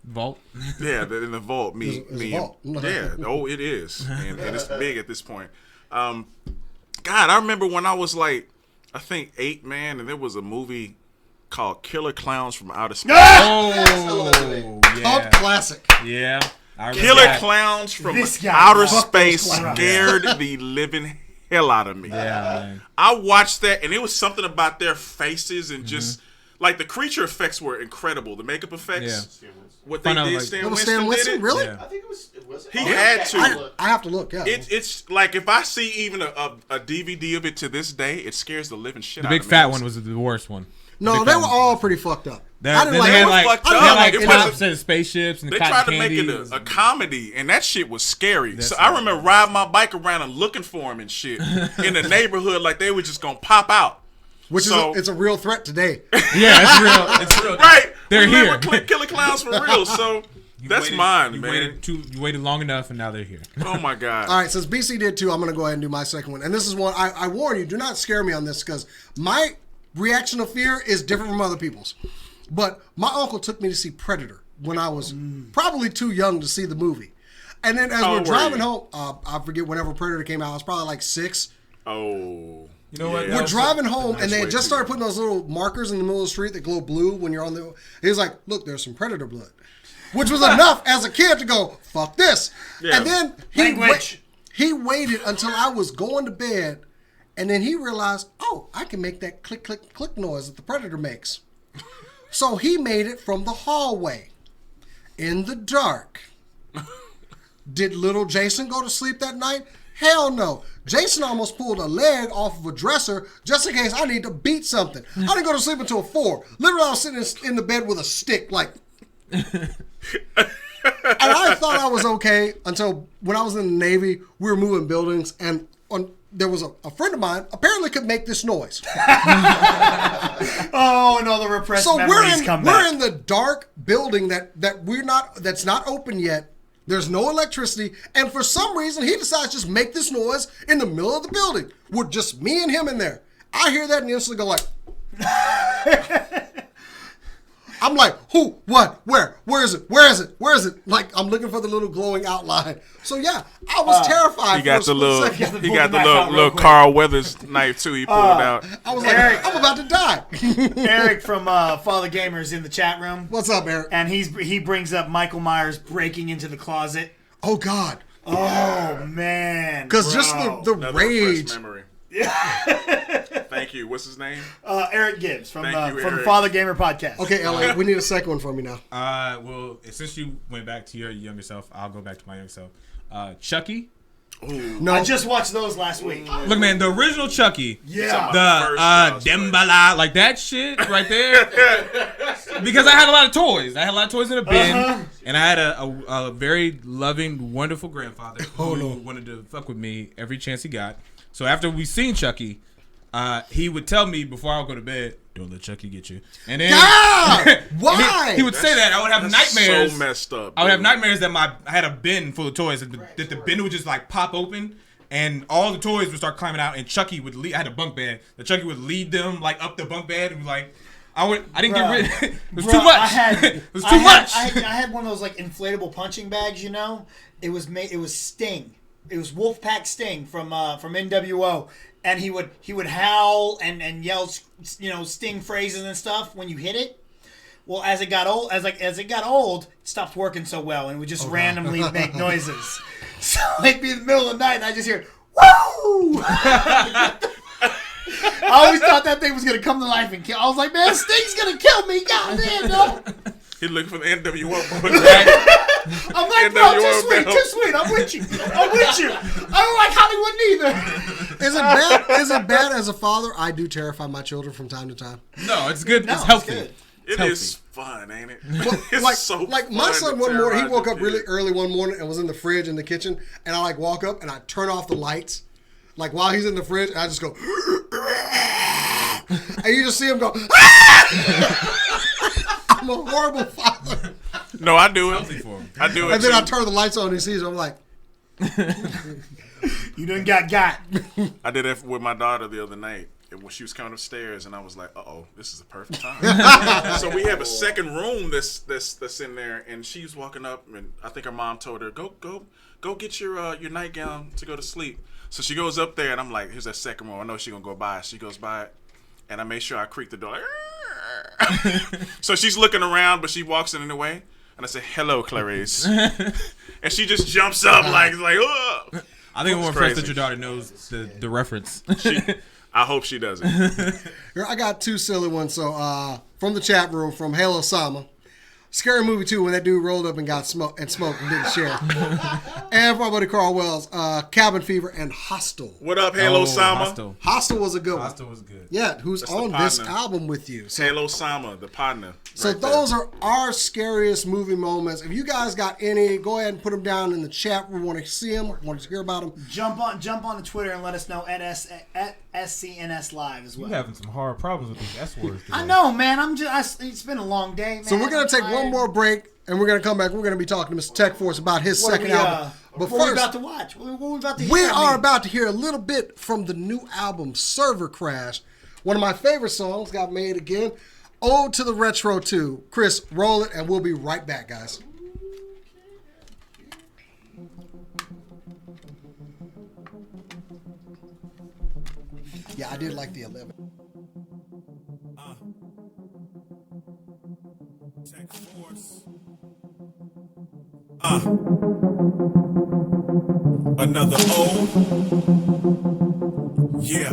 Vault. Yeah, in the vault. It's a vault. Yeah. Oh, it is, and it's big at this point. God, I remember when I was like, I think 8, man, and there was a movie called Killer Clowns from Outer Space. Oh, Cult yeah. classic. Yeah. I remember Killer that. Clowns from This guy. Outer Fuck those Space clowns. scared the living hell out of me. Yeah, man. I watched that, and it was something about their faces and just like the creature effects were incredible. The makeup effects, what they Find out, did, like- Stan That was Winston Stan Winston, did it. really? Yeah. I think it was. He had to. I have to look. Yeah. It's like if I see even a DVD of it to this day, it scares the living shit The out of big me. fat one was the worst one. no, big they fat were one. all pretty fucked up. Then I didn't like they had were like, fucked they up. had like It cops wasn't- and spaceships and They cotton tried to make candy. it a comedy, and that shit was scary. That's So I right. remember riding my bike around and looking for him and shit in the neighborhood, like they were just gonna pop out. Which So- is it's a real threat today. Yeah, it's real. It's real. Right? They're Remember here. Killer Clowns for real. So that's mine, you man. You waited long enough, and now they're here. Oh my god. All right, since BC did too, I'm going to go ahead and do my second one. And this is one, I warn you, do not scare me on this because my reaction of fear is different from other people's. But my uncle took me to see Predator when I was probably too young to see the movie. And then as How we're old were driving you? home, I forget whenever Predator came out, I was probably like 6. Oh. You know what? Yeah. We're driving home, and they way had just too started putting those little markers in the middle of the street that glow blue when you're on the. He was like, "Look, there's some Predator blood," which was enough as a kid to go, "Fuck this." Yeah. And then Language. he waited until I was going to bed, and then he realized, "Oh, I can make that click, click, click noise that the Predator makes." So he made it from the hallway, in the dark. Did little Jason go to sleep that night? Hell no. Jason almost pulled a leg off of a dresser just in case I need to beat something. I didn't go to sleep until 4. Literally, I was sitting in the bed with a stick, like. And I thought I was okay until when I was in the Navy, we were moving buildings, and there was a friend of mine apparently could make this noise. Oh, and all the repressed So memories come back. we're in the dark building that's not open yet. There's no electricity, and for some reason he decides to just make this noise in the middle of the building with just me and him in there. I hear that and instantly go like, I'm like, who, what, where is it, where is it, where is it? Like I'm looking for the little glowing outline. So yeah, I was terrified. He got for a the split little, second. he got the knife out real little quick. Carl Weathers knife too. He pulled out. I was like, Eric. I'm about to die. Eric from Father Gamer is in the chat room, What's up, Eric? and he brings up Michael Myers breaking into the closet. Oh God, Oh man, because just bro. the Another rage. repressed memory. Thank you. What's his name? Eric Gibbs from Thank you, from Eric. Father Gamer podcast. Okay, Elliot, we need a second one from you now. Well, since you went back to your younger self, I'll go back to my younger self. Chucky. Ooh. No, I just watched those last week. Look, man, the original Chucky. Yeah. The Dembala, like that shit right there. Because I had a lot of toys. I had a lot of toys in a bin, and I had a very loving, wonderful grandfather who wanted to fuck with me every chance he got. So after we seen Chucky, he would tell me before I would go to bed, "Don't let Chucky get you." And then why? he would say that. I would have nightmares. So messed up. I would have nightmares that I had a bin full of toys, that the bin would just like pop open, and all the toys would start climbing out, and Chucky would lead. I had a bunk bed. The Chucky would lead them like up the bunk bed and be like, I didn't get rid. It was too much. It was too much. I had one of those like inflatable punching bags. You know, it was Sting. It was Wolfpack Sting from NWO, and he would howl and yell, Sting phrases and stuff when you hit it. Well, as it got old, it stopped working so well, and would just randomly make noises. So it'd be in the middle of the night, and I just hear, "Woo!" I always thought that thing was gonna come to life and kill. I was like, man, Sting's gonna kill me. Goddamn, no. He looking for the NWO. I'm like, bro, too sweet. I'm with you. I don't like Hollywood neither. Is it bad as a father? I do terrify my children from time to time. No, it's good. It's healthy. Good. It is fun, ain't it? It's like, so like fun my son to one morning, he terrorize woke the up really kids. early one morning and was in the fridge in the kitchen, and I like walk up and I turn off the lights, like while he's in the fridge, and I just go, and you just see him go. I'm a horrible father. No, I do it. I do it. And then too. I turn the lights on and he sees it. I'm like, You done got. I did that with my daughter the other night. When she was coming upstairs, and I was like, "Uh-oh, this is a perfect time." So we have a second room that's in there, and she's walking up, and I think her mom told her, "Go get your nightgown to go to sleep." So she goes up there, and I'm like, "Here's that second room. I know she's gonna go by it." She goes by it, and I make sure I creak the door. So she's looking around, but she walks in the way, and I say, "Hello, Clarice," and she just jumps up like, "Ugh." I think I'm more impressed crazy. that your daughter knows the reference. I hope she doesn't. Here, I got two silly ones. So from the chat room, from Halo Sama, Scary Movie 2 when that dude rolled up and got smoked and didn't share. And from my buddy Carl Wells, Cabin Fever and Hostel. What up, Halo Sama? Hostel was a good one. Hostel was good. Yeah, who's That's the on this partner. album with you. So, Halo Sama, the partner. so right those there. are our scariest movie moments. If you guys got any, go ahead and put them down in the chat. We want to see them. Want to hear about them. Jump on the Twitter and let us know at SCNS Live as well. You having some hard problems with these S words today. I know, man. It's been a long day, man. So we're going to take I'm one tired. more break, and we're going to come back. We're going to be talking to Mr. Tekforce about his What are second we, album. But what are we first, about to watch? What are we about to hear? we are about to hear a little bit from the new album, Server Crash. One of my favorite songs got made again. Ode to the Retro 2. Chris, roll it, and we'll be right back, guys. Yeah, I did like the 11. Tekforce. Another O. Yeah.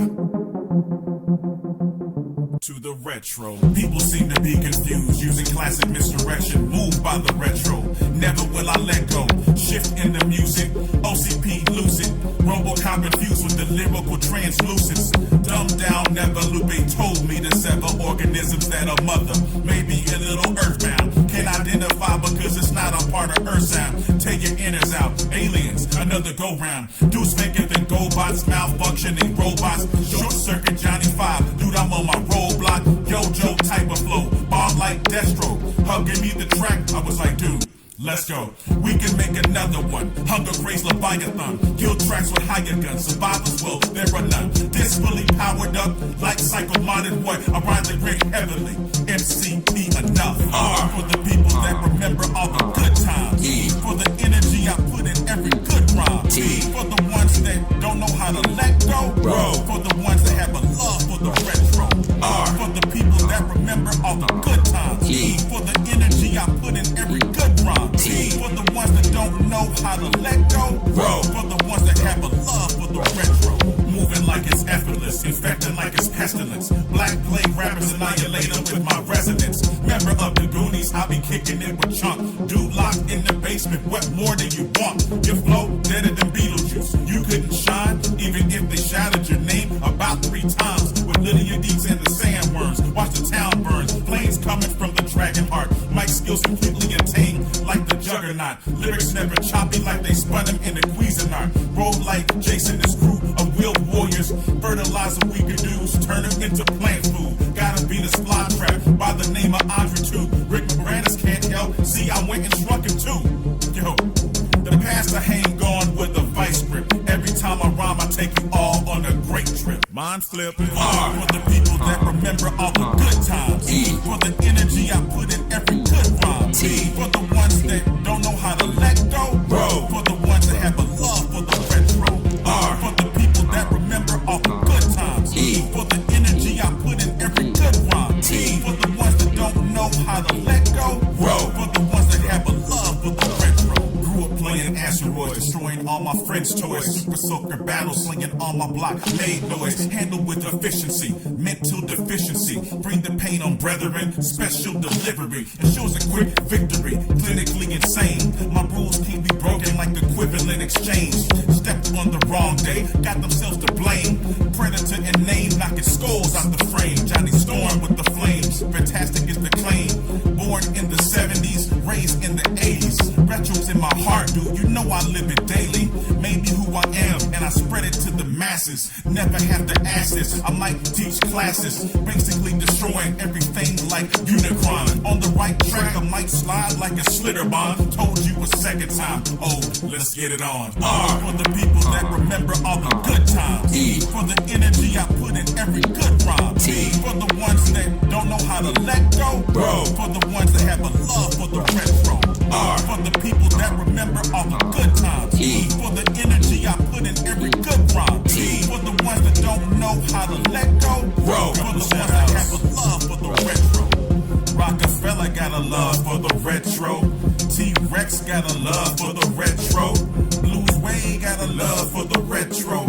To the retro. People seem to be confused, using classic misdirection, moved by the retro. Never will I let go. Shift in the music, OCP lucid. Robocop infused with the lyrical translucence. Dumbed down, never Lupe told me to sever organisms that are mother. Maybe a little earthbound. Can't identify because it's not a part of Earth sound. Take your inners out. Aliens, another go round. Deuce making than GoBots, malfunctioning robots. Short circuit Johnny 5. Dude, I'm on my roadblock. Yo-Joe type of flow. Bomb like Destro. Hugging me the track. I was like, dude. Let's go. We can make another one. Hunger Grace Leviathan. Kill tracks with higher guns. Survivors will, there are none. This fully powered up like Psycho Modern Boy. I ride the great heavily. MCP enough. R for the people that remember all the good times. E for the energy I put in every good rhyme. T for the ones that don't know how to let go. Bro for the ones that have a love for the retro. R for the people that remember all the good times. E for the energy I put in every good rhyme. T for the ones that don't know how to let go. Bro for the ones that have a love for the retro. Moving like it's effortless, infecting like it's pestilence. Black plague rappers annihilator with my resonance. Member of the Goonies, I be kicking it with chunk. Dude locked in the basement, what more do you want? Your flow deader than Beetlejuice. You 3 times with Lydia Deeks and the sandworms. Watch the town burn. Planes coming from the dragon heart. Mike skills completely untamed like the juggernaut. Lyrics never choppy like they spun him in the Cuisinart. Roll like Jason, this crew of wheeled warriors. Fertilize a weaker dudes, turn them into plant food. Gotta be the fly trap by the name of Andre 2. Rick Moranis can't help. See, I went and struck him too. Yo, the past I hang on with a vice grip. Every time I rhyme, I take you all on a great trip. Mind flip. R for the people that remember all the good times. E for the energy I put in every good rhyme. T for the ones that don't know how to let go. Bro for the ones that have a love for the retro. R for the people that remember all the good times. E for the energy I put in every good rhyme. T for the ones that don't know how to let go. Bro for the ones that have a love for the retro. Grew up playing asteroids, destroying all my friends' toys. Super soaker battle slinging on my block, made noise. Handle with efficiency, mental deficiency. Bring the pain on brethren, special delivery. Ensures a quick victory, clinically insane. My rules can't be broken like equivalent exchange. Stepped on the wrong day, got themselves to blame. Predator in name, knocking skulls out the frame. Johnny Storm with the flames, fantastic is the claim. Born in the 70s, raised in the 80s. Retro's in my heart, dude, you know I live it daily. Maybe who I am, and I spread it to the masses. Never have to ask this, I might teach classes. Basically destroying everything like Unicron. On the right track, I might slide like a slitter bomb. Told you a second time, oh, let's get it on. R for the people that remember all the good times. E for the energy I put in every good rhyme. T for the ones that don't know how to let go. Bro for the ones that have a love for the retro. R for the people that remember all the good times. E for the energy I put in every good rhyme. T for the ones that don't know how to let go. Bro for the ones that have a love for the retro. Rockefeller got a love for the retro. T-Rex got a love for the retro. Blues Way got a love for the retro.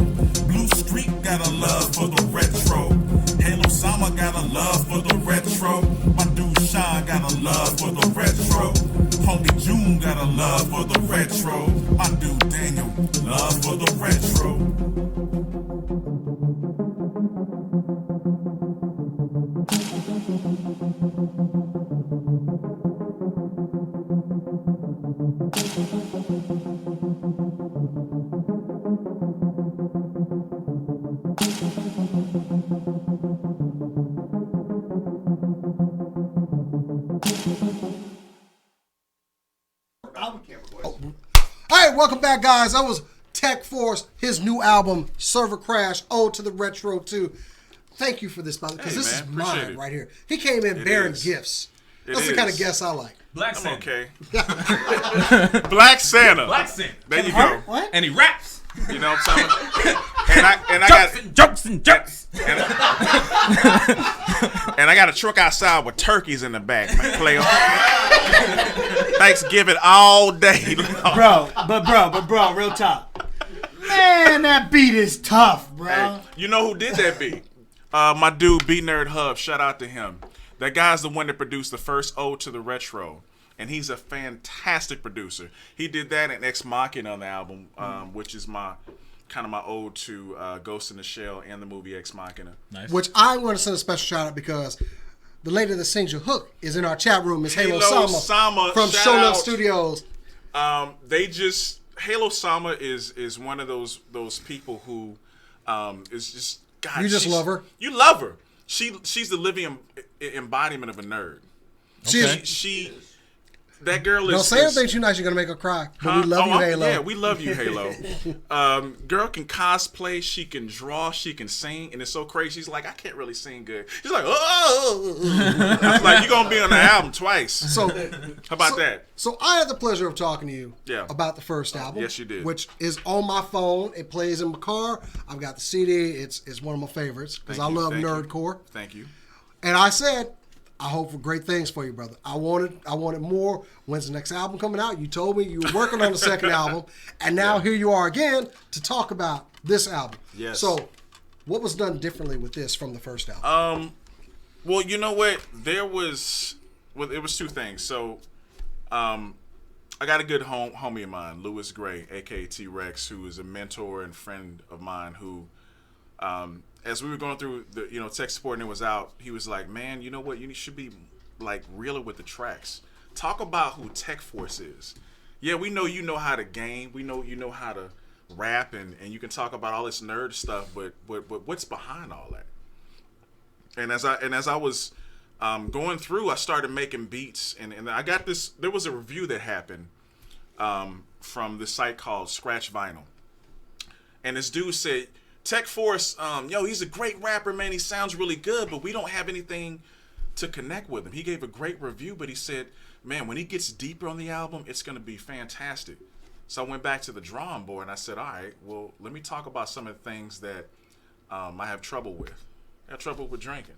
Blue Street got a love for the retro. Halo Sama got a love for the retro. My dude Sean got a love for the retro. Homie June got a love for the retro. My dude Daniel, love for the retro. Hey, welcome back, guys. That was Tekforce, his new album, Server Crash, Ode to the Retro 2. Thank you for this, by the way, because this is mine right here. He came in bearing gifts. That's the kind of guest I like. Black Santa. Okay. Black Santa. Black Santa. There you go. What? And he raps. You know what I'm saying? and I got jokes. And I got a truck outside with turkeys in the back. Play on Thanksgiving all day long. Bro, real talk. Man, that beat is tough, bro. Hey, you know who did that beat? My dude, B Nerd Hub. Shout out to him. That guy's the one that produced the first Ode to the Retro. And he's a fantastic producer. He did that in Ex Machina on the album, which is my ode to Ghost in the Shell and the movie Ex Machina. Nice. Which I want to send a special shout out because the lady that sings your hook is in our chat room. Is Halo Sama from Show Love Studios. Halo Sama is one of those people who is just God. You just love her. You love her. She's the living embodiment of a nerd. She that girl is. Don't say anything too nice. You're gonna make her cry. But we love you, Halo. Yeah, we love you, Halo. Girl can cosplay. She can draw. She can sing, and it's so crazy. She's like, I can't really sing good. She's like, oh. I was like, you're gonna be on the album twice. So how about that? So I had the pleasure of talking to you about the first album. Yes, you did. Which is on my phone. It plays in my car. I've got the CD. It's one of my favorites because I love nerdcore. Thank you. And I said, I hope for great things for you, brother. I wanted more. When's the next album coming out? You told me you were working on the second album, and now here you are again to talk about this album. Yes. So, what was done differently with this from the first album? Well, you know what? It was two things. So, I got a good homie of mine, Lewis Gray, aka T-Rex, who is a mentor and friend of mine who as we were going through the tech support and it was out, he was like, man, you know what? You should be like realer with the tracks. Talk about who Tekforce is. Yeah, we know you know how to game. We know you know how to rap and you can talk about all this nerd stuff, but what's behind all that? And as I was going through, I started making beats, and I got this. There was a review that happened from this site called Scratch Vinyl, and this dude said, Tekforce, he's a great rapper, man. He sounds really good, but we don't have anything to connect with him. He gave a great review, but he said, man, when he gets deeper on the album, it's going to be fantastic. So I went back to the drawing board and I said, all right, well, let me talk about some of the things that I have trouble with. I have trouble with drinking.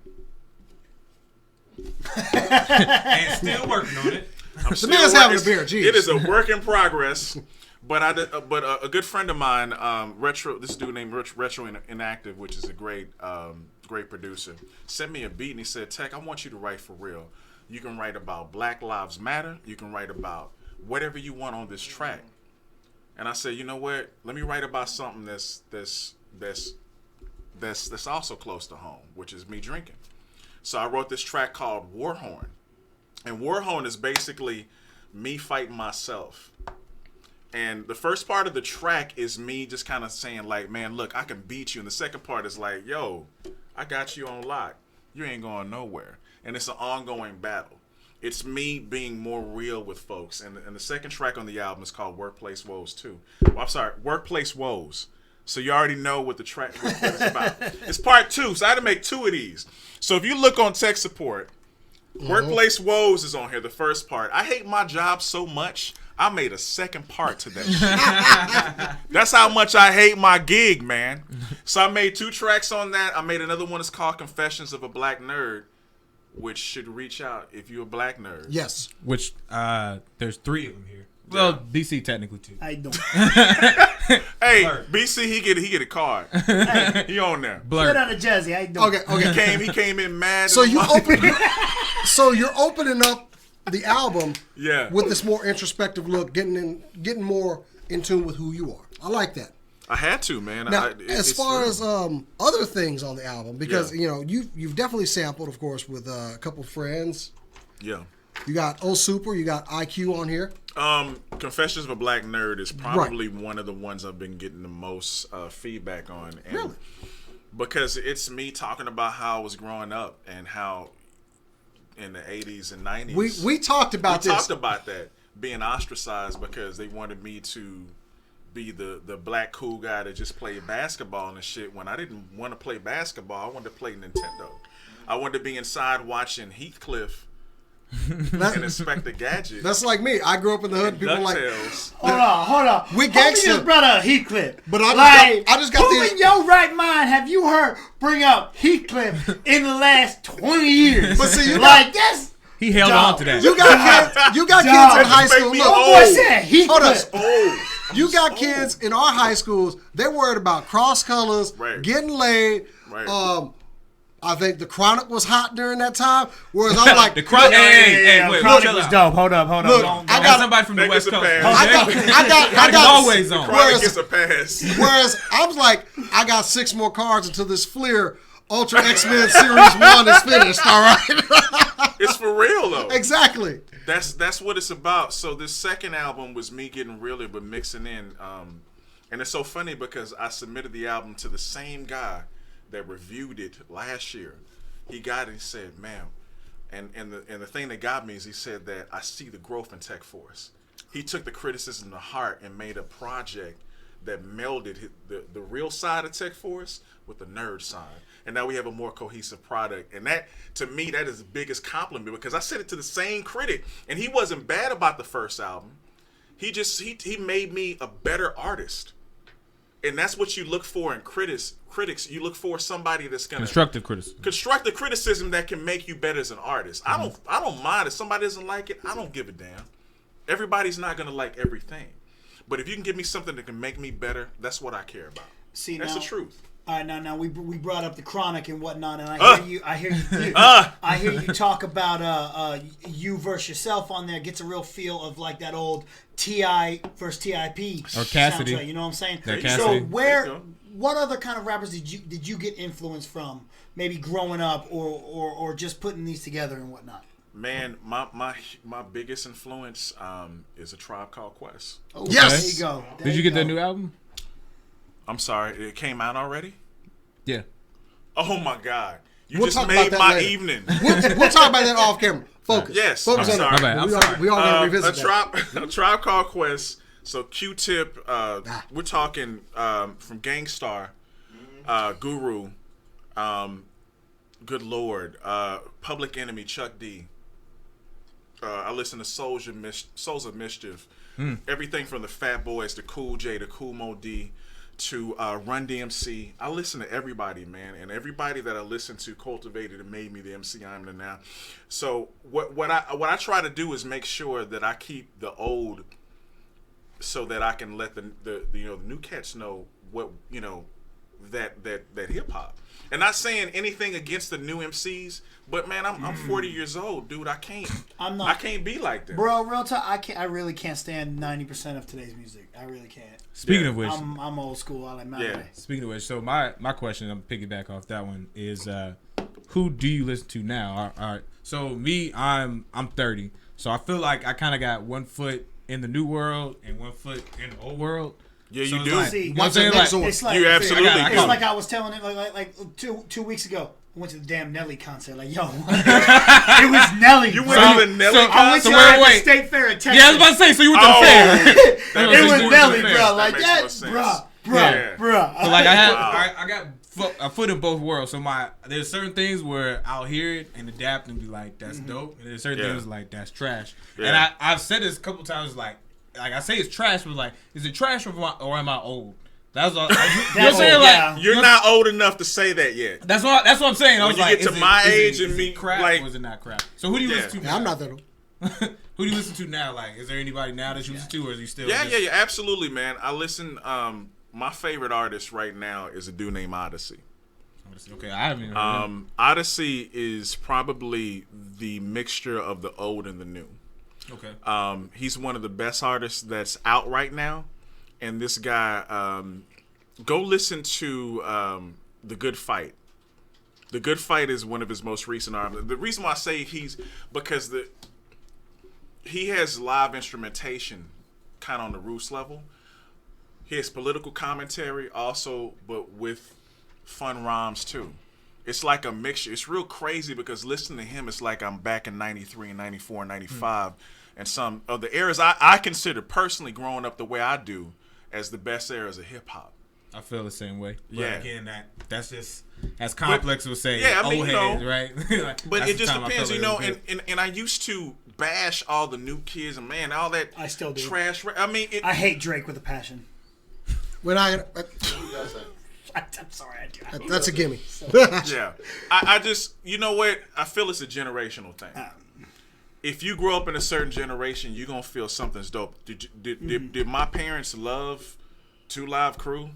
And still working on it. The man's having a beer. Jeez. It is a work in progress. But a good friend of mine, this dude named Retro Inactive, which is a great producer, sent me a beat and he said, Tech, I want you to write for real. You can write about Black Lives Matter. You can write about whatever you want on this track. And I said, you know what? Let me write about something that's also close to home, which is me drinking. So I wrote this track called Warhorn. And Warhorn is basically me fighting myself. And the first part of the track is me just kind of saying like, man, look, I can beat you. And the second part is like, yo, I got you on lock. You ain't going nowhere. And it's an ongoing battle. It's me being more real with folks. And the second track on the album is called Workplace Woes 2. Well, I'm sorry, Workplace Woes. So you already know what the track is about. It's part 2, so I had to make 2 of these. So if you look on tech support, Workplace Woes is on here, the first part. I hate my job so much, I made a second part to that shit. That's how much I hate my gig, man. So I made 2 tracks on that. I made another one that's called Confessions of a Black Nerd, which should reach out if you're a black nerd. Yes. Which, there's 3 of them here. Well, BC technically 2. I don't. Hey, Blur. BC, he get a card. He on there. Blur. Put on a jersey. I don't. Okay. He came in mad. So you're opening up the album with this more introspective look, getting more in tune with who you are. I like that. I had to, man. Now, as far as other things on the album, because you've definitely sampled, of course, with a couple friends. Yeah. You got O Super, you got IQ on here. Confessions of a Black Nerd is probably one of the ones I've been getting the most feedback on. And really? Because it's me talking about how I was growing up and how in the 80s and 90s. We talked about this. We talked about that, being ostracized because they wanted me to be the black cool guy that just played basketball and shit when I didn't want to play basketball. I wanted to play Nintendo. I wanted to be inside watching Heathcliff and Inspector Gadget. That's like me. I grew up in the hood. People like, hold on. We gangster. His brother Heathcliff. But I just got who in your right mind have you heard bring up Heathcliff in the last 20 years? But see, that's. He held on to that. You got kids in high school. You got kids in our high schools. They're worried about cross colors, getting laid. Right. I think the Chronic was hot during that time. Whereas I'm like, the Chronic. Wait, Chronic was dope. Hold up. Look, I got somebody from the West Coast. I got always on. Chronic gets a pass. Whereas I was like, I got 6 more cards until this Fleer Ultra X-Men Series 1 is finished. All right. It's for real though. Exactly. That's what it's about. So this second album was me getting realer but mixing in. And it's so funny because I submitted the album to the same guy that reviewed it last year. He got it and said, man, and the thing that got me is he said that I see the growth in Tekforce. He took the criticism to heart and made a project that melded the real side of Tekforce with the nerd side. And now we have a more cohesive product. And that, to me, that is the biggest compliment because I said it to the same critic and he wasn't bad about the first album. He made me a better artist. And that's what you look for in critics. You look for somebody that's gonna constructive criticism that can make you better as an artist. I don't mind if somebody doesn't like it. I don't give a damn. Everybody's not gonna like everything, but if you can give me something that can make me better, that's what I care about. See, that's now, the truth. All right, now we brought up the Chronic and whatnot, and I hear you talk about you versus yourself on there. Gets a real feel of like that old T.I. versus T.I.P. or Cassidy. soundtrack, you know what I'm saying? That So what other kind of rappers did you get influence from? Maybe growing up, or just putting these together and whatnot. Man, my biggest influence is A Tribe Called Quest. Oh, Yes. There you go. There Did you get their new album? I'm sorry, it came out already? Yeah. Oh my God. You We'll just talk made about that my later. evening. We'll talk about that off camera. Focus. Yes, Focus I'm on sorry. that. I'm sorry. We all going to revisit that. A Tribe Called Quest. So Q-Tip, we're talking from Gangstar, Guru, Good Lord, Public Enemy, Chuck D. I listen to Souls of Mischief. Everything from the Fat Boys to Cool J to Cool Mo D to Run DMC. I listen to everybody, man, and everybody that I listened to cultivated and made me the MC I am now. So what I try to do is make sure that I keep the old, so that I can let the new cats know what that hip hop. And not saying anything against the new MCs, but man, I'm 40 years old, dude. I can't be like that, Bro, real talk. I really can't stand 90% of today's music. I really can't. Speaking of which, I'm old school. I like my way. Speaking of which, so my question, I'm piggyback off that one, is who do you listen to now? All right. So me, I'm 30, so I feel like I kind of got one foot in the new world and one foot in the old world. Yeah, so you do. Like, See, you know what I'm saying? Like, it's like you absolutely. It's like I was telling it like 2 weeks ago. I went to the damn Nelly concert. Like, yo, it was Nelly. You went to the Nelly I went concert? to the State Fair in Texas. Yeah, I was about to say. So you went to the fair? It was Nelly, bro. That Like makes that, more sense. bruh. So like I got a foot in both worlds. So there's certain things where I'll hear it and adapt and be like, that's dope. And there's certain things like that's trash. Yeah. And I've said this a couple times, like I say it's trash, but like, is it trash or am I old? That's what you know what I'm saying. Like, you're not old enough to say that yet. That's what I'm saying. I was When you like, get to my age and is me, it crap like, or is it not crap? So who do you listen to? Yeah, Now? I'm not that old. Who do you listen to now? Like, is there anybody now that you listen to, or is you still? Yeah, absolutely, man. I listen. My favorite artist right now is a dude named Odyssey. Okay, I haven't even heard him. Odyssey is probably the mixture of the old and the new. Okay. He's one of the best artists that's out right now, and this guy. Go listen to The Good Fight. The Good Fight is one of his most recent albums. The reason why I say because he has live instrumentation kind of on the roots level. He has political commentary also, but with fun rhymes too. It's like a mixture. It's real crazy because listening to him, it's like I'm back in 93 and 94 and 95 and some of the eras I consider personally growing up the way I do as the best eras of hip hop. I feel the same way. But Yeah. again, that's just as complex would say. Yeah, I mean, old heads, right? Like, but that's it the just time I depends, felt you know. it was good. And I used to bash all the new kids and man, all that I still do. trash. I mean, I hate Drake with a passion. When I'm sorry, I do. that's a gimme. yeah. I just, you know what? I feel it's a generational thing. If you grow up in a certain generation, you're gonna feel something's dope. Did my parents love 2 Live Crew?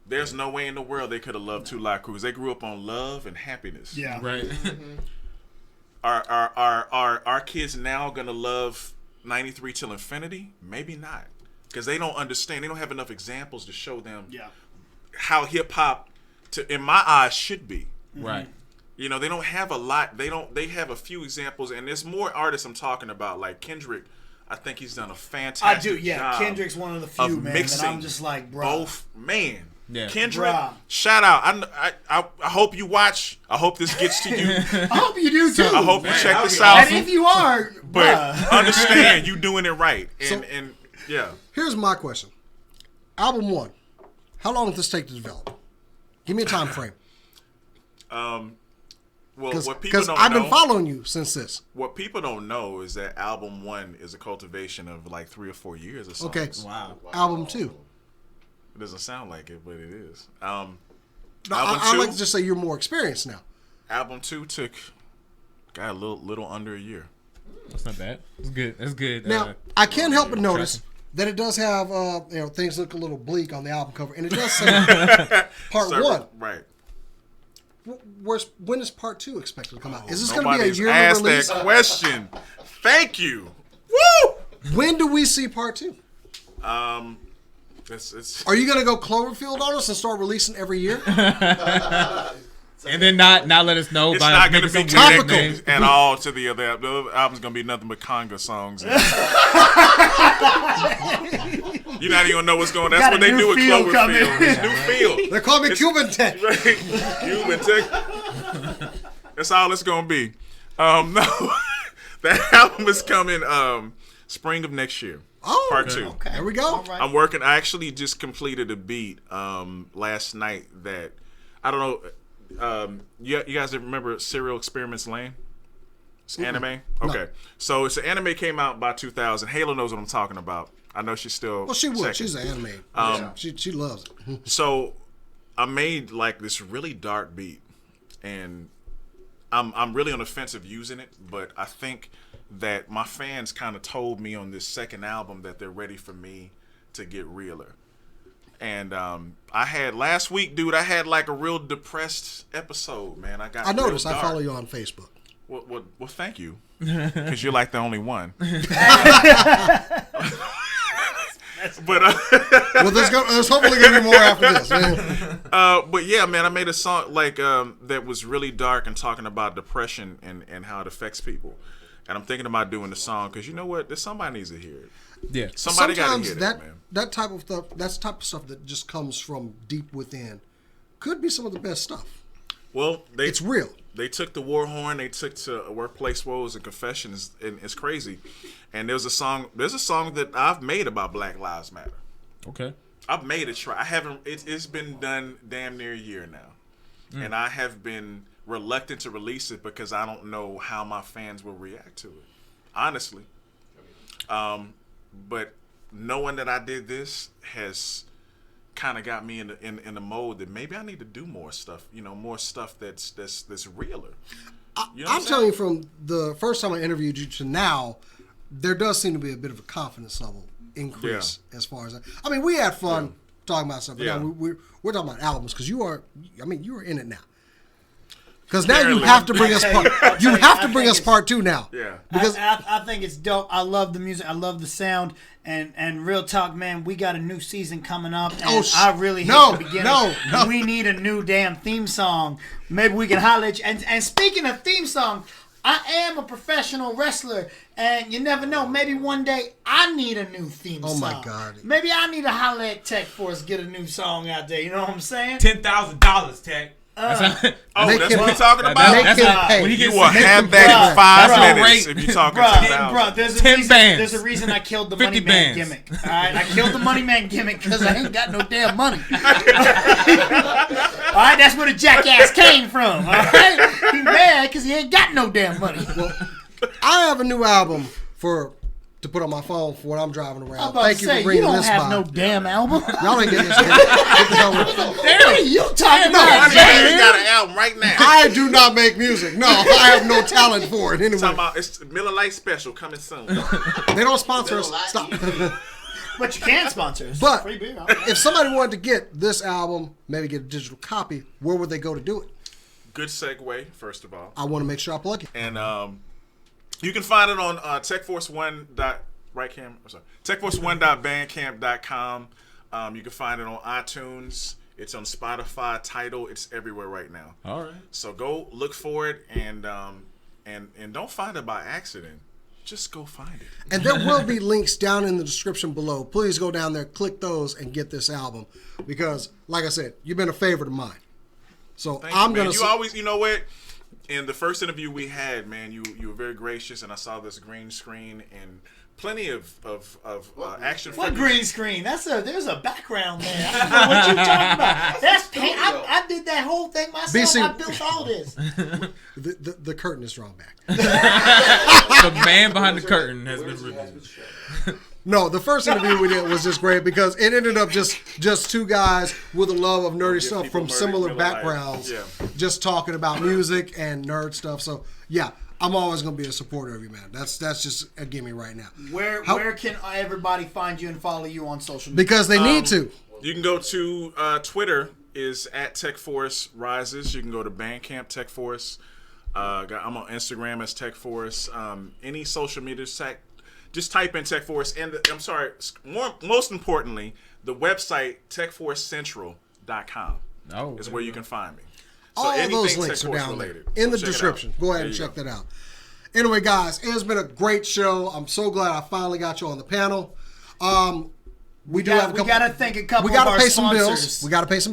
There's no way in the world they could have loved 2 Live Crew. They grew up on love and happiness. Yeah. Right. Are kids now gonna love 93 till infinity? Maybe not, because they don't understand. They don't have enough examples to show them how hip hop, in my eyes, should be. Right. You know, they don't have a lot. They have a few examples, and there's more artists I'm talking about, like Kendrick. I think he's done a fantastic job. Kendrick's one of the few, man, that I'm just like, bro. Both, man. Yeah. Kendrick, Bruh. shout out. I hope you watch. I hope this gets to you. I hope you do too. I hope you check this out. And if you are, But bruh. understand, you doing it right. And yeah. Here's my question. Album 1. How long did this take to develop? Give me a time frame. Well, what people Because don't I've know, been following you since this. what people don't know is that album 1 is a cultivation of like 3 or 4 years or something. Okay. Wow. Album 2. It doesn't sound like it, but it is. No, Album I'd 2? like to just say you're more experienced now. Album 2 got a little under a year. That's not bad. That's good. That's good. Now, I can't help but notice that it does have, things look a little bleak on the album cover. And it does say part 1. Right. When is part 2 expected to come out? Is this going to be a Nobody's yearly asked release? that question. Thank you. Woo! When do we see part 2? It's Are you gonna go Cloverfield on us and start releasing every year? And then not let us know It's by not going to be making some weird connected names. at all to the other. The album's going to be nothing but conga songs. You're not even going to know what's going on. That's what they do with Cloverfield. It's new field. They call me Cuban Tech. Right. Cuban Tech. That's all it's going to be. No, that album is coming spring of next year. Oh, part 2. Okay. There we go. Right. I'm working. I actually just completed a beat last night that I don't know. You guys remember Serial Experiments Lane? It's anime. Okay, so it's an anime came out by 2000. Halo knows what I'm talking about. I know she's still. Well, she would. checking. She's an anime. She loves it. So I made like this really dark beat, and I'm really on the fence of using it, but I think that my fans kind of told me on this second album that they're ready for me to get realer. And I had last week, dude. I had like a real depressed episode, man. I noticed. real I dark. follow you on Facebook. Well, thank you, because you're like the only one. But Well, there's hopefully gonna be more after this. but yeah, man, I made a song like that was really dark and talking about depression and how it affects people. And I'm thinking about doing the song because you know what? Somebody needs to hear it. Yeah. Somebody got to Sometimes hear that man. that type of stuff, that's the type of stuff that just comes from deep within, could be some of the best stuff. Well, It's real. They took the war horn. They took to workplace woes and confessions, and it's crazy. And there's a song that I've made about Black Lives Matter. Okay. I've made a try. I haven't. It's been done damn near a year now, and I have been reluctant to release it because I don't know how my fans will react to it. Honestly, but knowing that I did this has kind of got me in the mode that maybe I need to do more stuff. You know, more stuff that's realer. You know I'm telling you, from the first time I interviewed you to now, there does seem to be a bit of a confidence level increase as far as that. I mean, we had fun talking about stuff, but now we're talking about albums because you are in it now. Because now you have to bring us part. You have to bring us part 2 now. Yeah. Because I think it's dope. I love the music. I love the sound. And real talk, man, we got a new season coming up. And I really hate the beginning. No. We need a new damn theme song. Maybe we can holler at you. And speaking of theme song, I am a professional wrestler. And you never know. Maybe one day I need a new theme song. Oh, my God. Maybe I need to holler at Tekforce, get a new song out there. You know what I'm saying? $10,000, Tech. that's what we're talking about. When he You gets will have that in 5 Bro, minutes if you're talking $10,000. Bro, there's a 10 reason. bands. There's a reason I killed the 50 money man bands. gimmick. All right, I killed the money man gimmick because I ain't got no damn money. All right, that's where the jackass came from. All right, he mad because he ain't got no damn money. I have a new album to put on my phone for when I'm driving around. I'm about Thank to you for say, bringing you don't this have by. no damn album. Y'all ain't getting this. Get the hell with it. What are you talking about, I man? got an album right now. I do not make music. No, I have no talent for it anyway. Talking about it's Miller Lite special coming soon. They don't sponsor us. Stop. But you can sponsor us. But Free beer. if somebody wanted to get this album, maybe get a digital copy, where would they go to do it? Good segue, first of all. I want to make sure I plug it. And you can find it on Tekforce1.bandcamp.com. You can find it on iTunes. It's on Spotify, Tidal. It's everywhere right now. All right. So go look for it and don't find it by accident. Just go find it. And there will be links down in the description below. Please go down there, click those, and get this album. Because, like I said, you've been a favorite of mine. So I'm going to... You always, you know what? In the first interview we had, man, you were very gracious, and I saw this green screen and plenty of action What figures. green screen? There's a background there. I don't know what you talking about. That's paint. I did that whole thing myself. BC. I built all this. The curtain is drawn back. The man behind the curtain has been revealed. No, the first interview we did was just great because it ended up just two guys with a love of nerdy stuff from similar backgrounds, just talking about music and nerd stuff. So yeah, I'm always gonna be a supporter of you, man. That's just a gimme right now. Where can everybody find you and follow you on social media? Because they need to. You can go to Twitter is at Tekforce Rises. You can go to Bandcamp Tekforce. I'm on Instagram as Tekforce. Any social media site. Just type in Tekforce, and I'm sorry. Most importantly, the website techforcecentral.com is where you can find me. So all those links are down there in the description. Go ahead and check that out. Anyway, guys, it has been a great show. I'm so glad I finally got you on the panel. We got to thank a couple of our sponsors. We got to pay some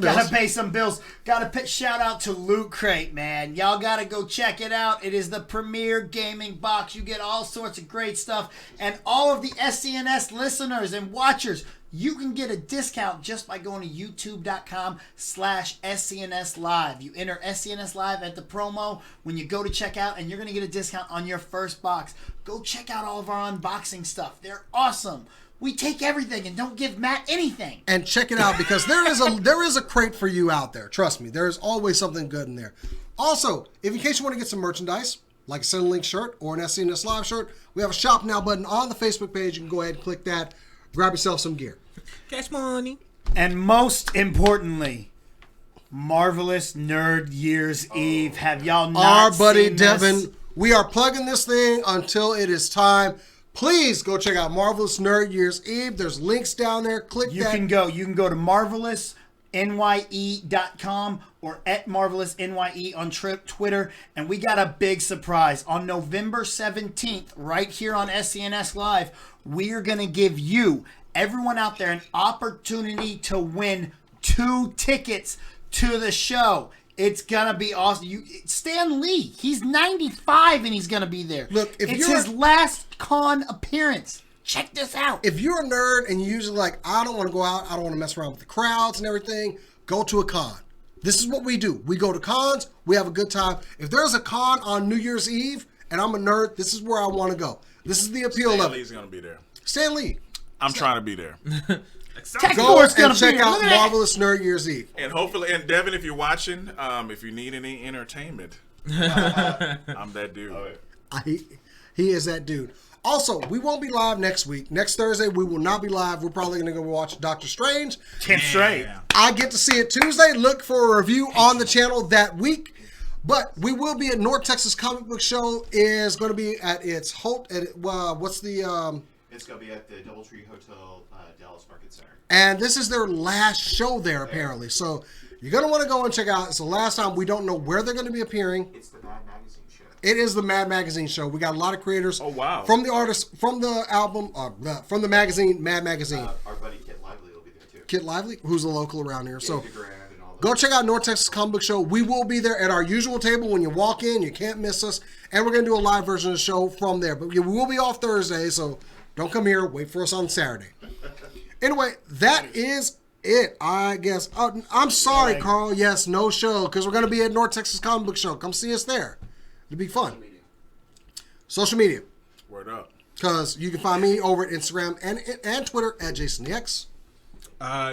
bills. Got to shout out to Loot Crate, man. Y'all got to go check it out. It is the premier gaming box. You get all sorts of great stuff. And all of the SCNS listeners and watchers, you can get a discount just by going to youtube.com/SCNS Live. You enter SCNS Live at the promo when you go to checkout, and you're going to get a discount on your first box. Go check out all of our unboxing stuff. They're awesome. We take everything and don't give Matt anything. And check it out, because there is a crate for you out there. Trust me, there is always something good in there. Also, if in case you want to get some merchandise, like a Centerlink shirt or an SCNS Live shirt, we have a Shop Now button on the Facebook page. You can go ahead and click that. Grab yourself some gear. Cash money. And most importantly, Marvelous Nerd Year's Eve. Have y'all not Our buddy seen Devin, this? we are plugging this thing until it is time. Please go check out Marvelous Nerd Year's Eve. There's links down there. Click that. You can go to marvelousnye.com or @marvelousnye on Twitter. And we got a big surprise. On November 17th, right here on SCNS Live, we are going to give you, everyone out there, an opportunity to win 2 tickets to the show. It's going to be awesome. Stan Lee, he's 95 and he's going to be there. Look, it's his last con appearance. Check this out. If you're a nerd and you're usually like, I don't want to go out, I don't want to mess around with the crowds and everything, go to a con. This is what we do. We go to cons, we have a good time. If there's a con on New Year's Eve and I'm a nerd, this is where I want to go. This is the appeal of it. Stan Lee's going to be there. Stan Lee. I'm trying to be there. Go and check out Marvelous Nerd Year's Eve. And hopefully, and Devin, if you're watching, if you need any entertainment, I'm that dude. He is that dude. Also, we won't be live next week. Next Thursday, we will not be live. We're probably going to go watch Doctor Strange. Straight. I get to see it Tuesday. Look for a review on the channel that week. But we will be at North Texas Comic Book Show. Is going to be at its what's the It's going to be at the Doubletree Hotel, Dallas Market Center. And this is their last show there, apparently. So you're going to want to go and check out. It's the last time. We don't know where they're going to be appearing. It's the Mad Magazine show. It is the Mad Magazine show. We got a lot of creators. Oh, wow. From the artists, from the album, from the magazine, Mad Magazine. Our buddy Kit Lively will be there, too. Kit Lively, who's a local around here. So go check out North Texas Comic Book Show. We will be there at our usual table. When you walk in, you can't miss us. And we're going to do a live version of the show from there. But we will be off Thursday, so don't come here. Wait for us on Saturday. Anyway, that is it, I guess. I'm sorry, Carl. Yes, no show, because we're going to be at North Texas Comic Book Show. Come see us there. It'll be fun. Social media. Word up. Because you can find me over at Instagram and Twitter at JasonTheX.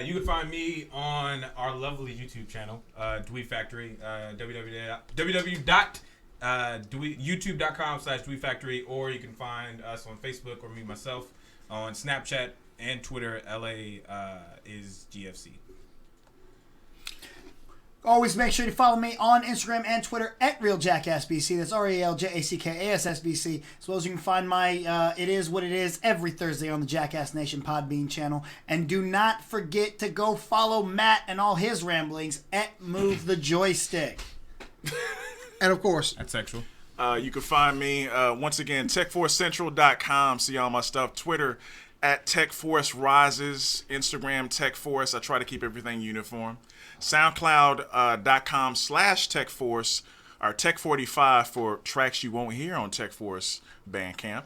You can find me on our lovely YouTube channel, Dweeb Factory, www.youtube.com/Dweeb Factory, or you can find us on Facebook or me myself on Snapchat and Twitter. LA is GFC. Always make sure to follow me on Instagram and Twitter at RealJackassBC. That's RealJackassBC. As well as you can find my It Is What It Is every Thursday on the Jackass Nation Podbean channel. And do not forget to go follow Matt and all his ramblings at Move the Joystick. And of course, that's sexual. You can find me, once again, TechForceCentral.com. See all my stuff. Twitter at TechForce Rises. Instagram TechForce. I try to keep everything uniform. SoundCloud.com/TechForce. Or Tech45 for tracks you won't hear on TechForce Bandcamp.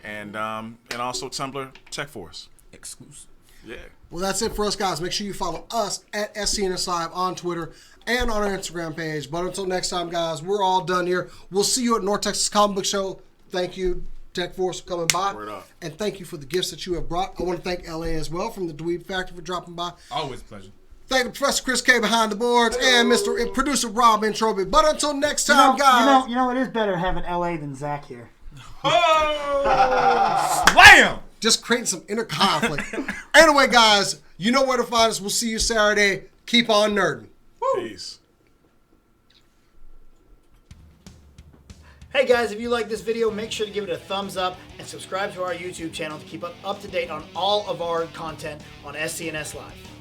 And also Tumblr TechForce. Exclusive. Yeah. Well, that's it for us, guys. Make sure you follow us at SCNS Live on Twitter and on our Instagram page. But until next time, guys, we're all done here. We'll see you at North Texas Comic Book Show. Thank you, Tekforce, for coming by. Word up. And thank you for the gifts that you have brought. I want to thank LA as well from the Dweeb Factory for dropping by. Always a pleasure. Thank you, Professor Chris K behind the boards and Mr. Producer Rob Introby. But until next time, guys. You know, it is better having LA than Zach here. Oh! Slam! Just creating some inner conflict. Anyway, guys, you know where to find us. We'll see you Saturday. Keep on nerding. Peace. Hey, Hey guys, if you like this video, make sure to give it a thumbs up and subscribe to our YouTube channel to keep up to date on all of our content on SCNS Live.